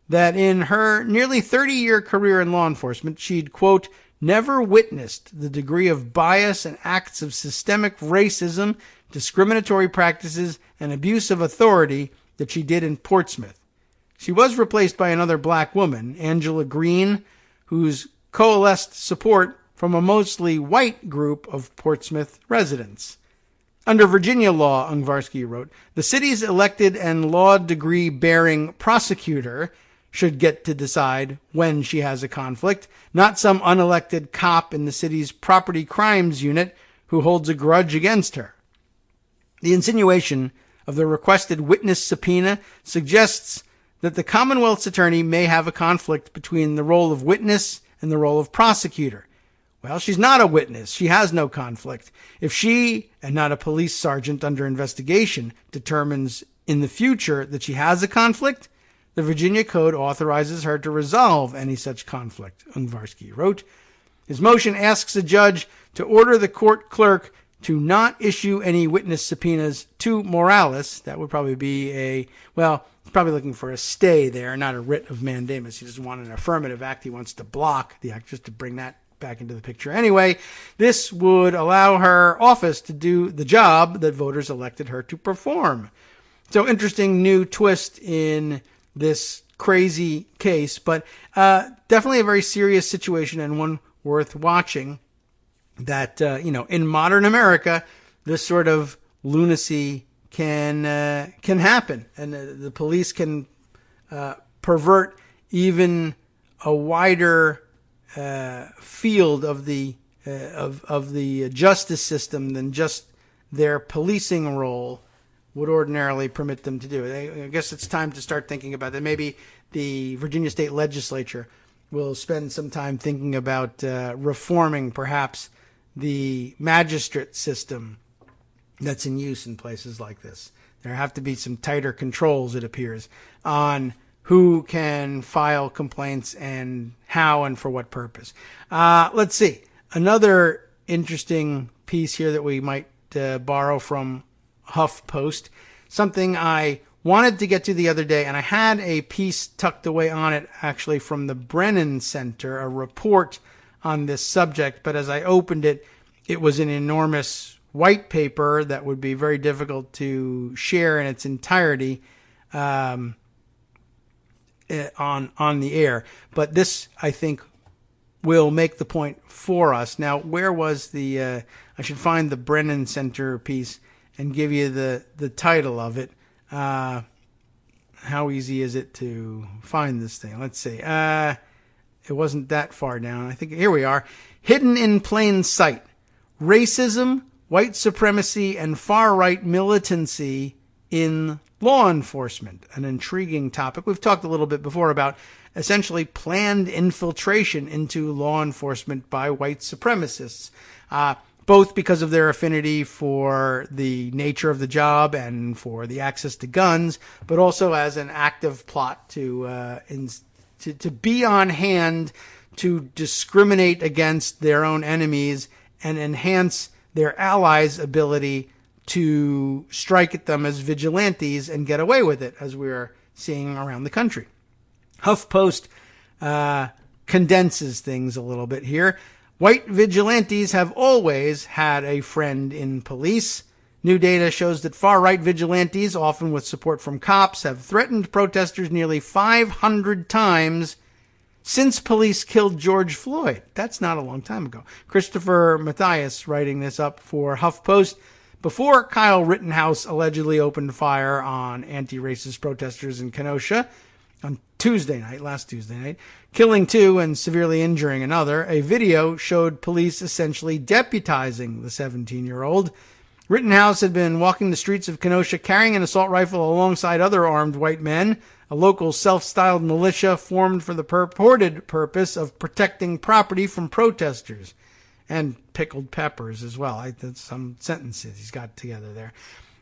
that in her nearly 30-year career in law enforcement, she'd, quote, never witnessed the degree of bias and acts of systemic racism, discriminatory practices, and abuse of authority that she did in Portsmouth. She was replaced by another black woman, Angela Green, who's coalesced support from a mostly white group of Portsmouth residents. Under Virginia law, Ungvarsky wrote, the city's elected and law degree-bearing prosecutor should get to decide when she has a conflict, not some unelected cop in the city's property crimes unit who holds a grudge against her. The insinuation of the requested witness subpoena suggests that the Commonwealth's attorney may have a conflict between the role of witness and the role of prosecutor. Well, she's not a witness. She has no conflict. If she, and not a police sergeant under investigation, determines in the future that she has a conflict, the Virginia Code authorizes her to resolve any such conflict, Ungvarsky wrote. His motion asks a judge to order the court clerk to not issue any witness subpoenas to Morales. That would probably be he's probably looking for a stay there, not a writ of mandamus. He doesn't want an affirmative act. He wants to block the act, just to bring that back into the picture. Anyway, this would allow her office to do the job that voters elected her to perform. So interesting new twist in this crazy case, but definitely a very serious situation and one worth watching. That, in modern America, this sort of lunacy can happen, and the police can pervert even a wider field of the justice system than just their policing role would ordinarily permit them to do. I guess it's time to start thinking about that. Maybe the Virginia State Legislature will spend some time thinking about reforming, perhaps, the magistrate system that's in use in places like this. There have to be some tighter controls, it appears, on who can file complaints and how and for what purpose. Let's see. Another interesting piece here that we might borrow from HuffPost, something I wanted to get to the other day, and I had a piece tucked away on it actually from the Brennan Center, a report on this subject, but as I opened it, it was an enormous white paper that would be very difficult to share in its entirety on the air. But this, I think, will make the point for us. Now, where was I should find the Brennan Center piece and give you the title of it. How easy is it to find this thing? Let's see. It wasn't that far down. I think here we are. Hidden in plain sight. Racism, white supremacy, and far-right militancy in law enforcement, an intriguing topic. We've talked a little bit before about essentially planned infiltration into law enforcement by white supremacists, both because of their affinity for the nature of the job and for the access to guns, but also as an active plot to be on hand to discriminate against their own enemies and enhance their allies' ability to strike at them as vigilantes and get away with it, as we're seeing around the country. HuffPost condenses things a little bit here. White vigilantes have always had a friend in police. New data shows that far-right vigilantes, often with support from cops, have threatened protesters nearly 500 times since police killed George Floyd. That's not a long time ago. Christopher Mathias writing this up for HuffPost. Before Kyle Rittenhouse allegedly opened fire on anti-racist protesters in Kenosha on last Tuesday night, killing 2 and severely injuring another, a video showed police essentially deputizing the 17-year-old. Rittenhouse had been walking the streets of Kenosha carrying an assault rifle alongside other armed white men, a local self-styled militia formed for the purported purpose of protecting property from protesters. And pickled peppers as well. That's some sentences he's got together there.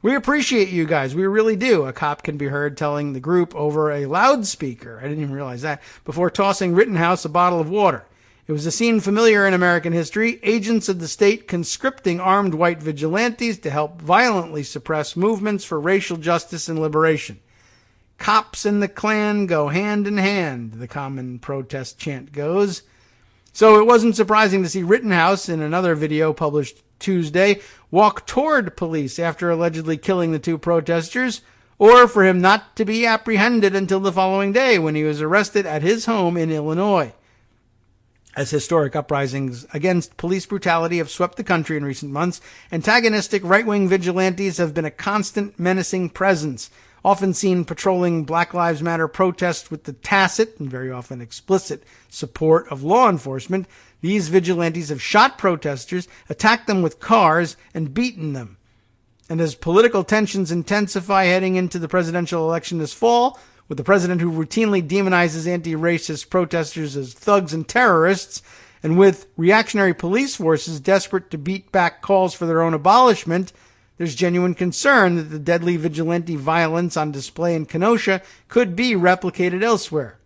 We appreciate you guys. We really do. A cop can be heard telling the group over a loudspeaker. I didn't even realize that. Before tossing Rittenhouse a bottle of water. It was a scene familiar in American history. Agents of the state conscripting armed white vigilantes to help violently suppress movements for racial justice and liberation. Cops and the Klan go hand in hand, the common protest chant goes. So it wasn't surprising to see Rittenhouse, in another video published Tuesday, walk toward police after allegedly killing the 2 protesters, or for him not to be apprehended until the following day when he was arrested at his home in Illinois. As historic uprisings against police brutality have swept the country in recent months, antagonistic right-wing vigilantes have been a constant menacing presence, often seen patrolling Black Lives Matter protests with the tacit and very often explicit support of law enforcement. These vigilantes have shot protesters, attacked them with cars, and beaten them. And as political tensions intensify heading into the presidential election this fall, with the president who routinely demonizes anti-racist protesters as thugs and terrorists, and with reactionary police forces desperate to beat back calls for their own abolishment, there's genuine concern that the deadly vigilante violence on display in Kenosha could be replicated elsewhere.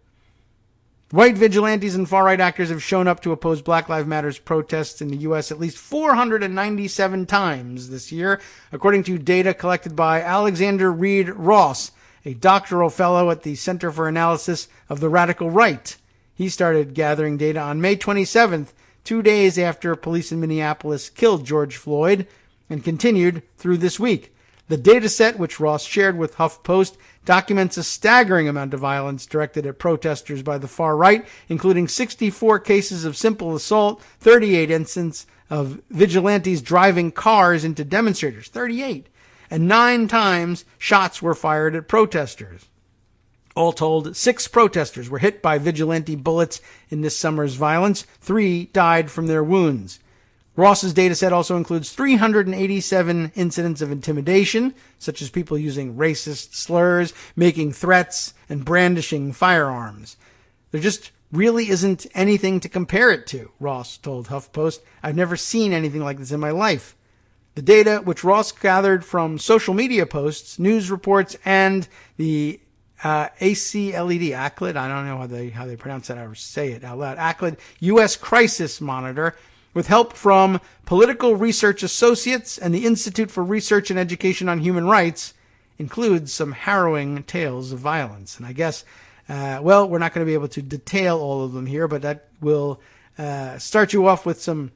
White vigilantes and far-right actors have shown up to oppose Black Lives Matter's protests in the U.S. at least 497 times this year, according to data collected by Alexander Reed Ross, a doctoral fellow at the Center for Analysis of the Radical Right. He started gathering data on May 27th, 2 days after police in Minneapolis killed George Floyd, and continued through this week. The data set, which Ross shared with HuffPost, documents a staggering amount of violence directed at protesters by the far right, including 64 cases of simple assault, 38 instances of vigilantes driving cars into demonstrators, 38, and 9 times shots were fired at protesters. All told, 6 protesters were hit by vigilante bullets in this summer's violence. 3 died from their wounds. Ross's dataset also includes 387 incidents of intimidation, such as people using racist slurs, making threats, and brandishing firearms. There just really isn't anything to compare it to, Ross told HuffPost. I've never seen anything like this in my life. The data, which Ross gathered from social media posts, news reports, and the ACLED, I don't know how they pronounce that or say it out loud, ACLED U.S. Crisis Monitor, with help from Political Research Associates and the Institute for Research and Education on Human Rights, includes some harrowing tales of violence. And I guess, we're not going to be able to detail all of them here, but that will start you off with some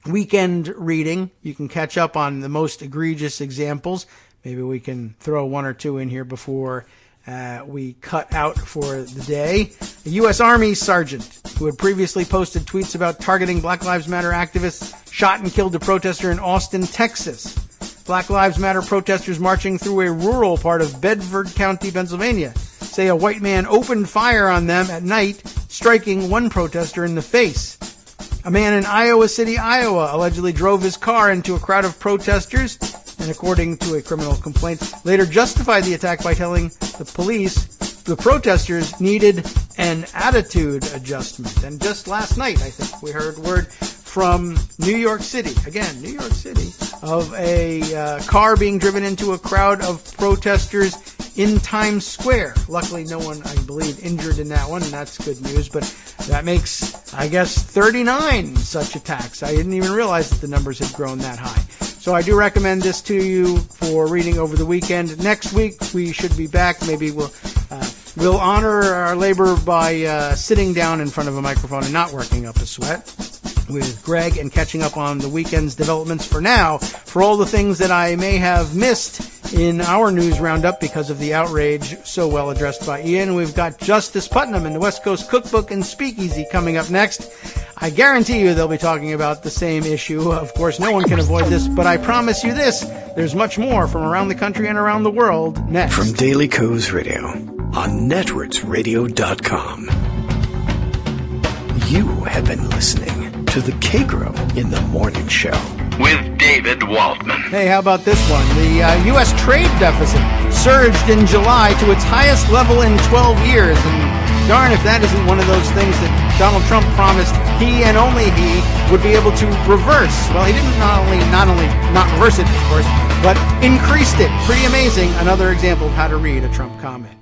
weekend reading. You can catch up on the most egregious examples. Maybe we can throw 1 or 2 in here before we cut out for the day. A U.S. Army sergeant who had previously posted tweets about targeting Black Lives Matter activists shot and killed a protester in Austin, Texas. Black Lives Matter protesters marching through a rural part of Bedford County, Pennsylvania, say a white man opened fire on them at night, striking one protester in the face. A man in Iowa City, Iowa, allegedly drove his car into a crowd of protesters and according to a criminal complaint, later justified the attack by telling the police the protesters needed an attitude adjustment. And just last night, I think, we heard word from New York City, again, New York City, of a car being driven into a crowd of protesters in Times Square. Luckily, no one, I believe, injured in that one, and that's good news. But that makes, I guess, 39 such attacks. I didn't even realize that the numbers had grown that high. So I do recommend this to you for reading over the weekend. Next week, we should be back. Maybe we'll honor our labor by sitting down in front of a microphone and not working up a sweat with Greg and catching up on the weekend's developments. For now, for all the things that I may have missed in our news roundup because of the outrage so well addressed by Ian, we've got Justice Putnam and the West Coast Cookbook and Speakeasy coming up next. I guarantee you they'll be talking about the same issue. Of course, no one can avoid this, but I promise you this, there's much more from around the country and around the world next. From Daily Kos Radio on netrootsradio.com. You have been listening to the Kagro in the Morning Show with David Waldman. Hey, how about this one? The U.S. trade deficit surged in July to its highest level in 12 years. And darn if that isn't one of those things that Donald Trump promised he and only he would be able to reverse. Well, he didn't not only not reverse it, of course, but increased it. Pretty amazing. Another example of how to read a Trump comment.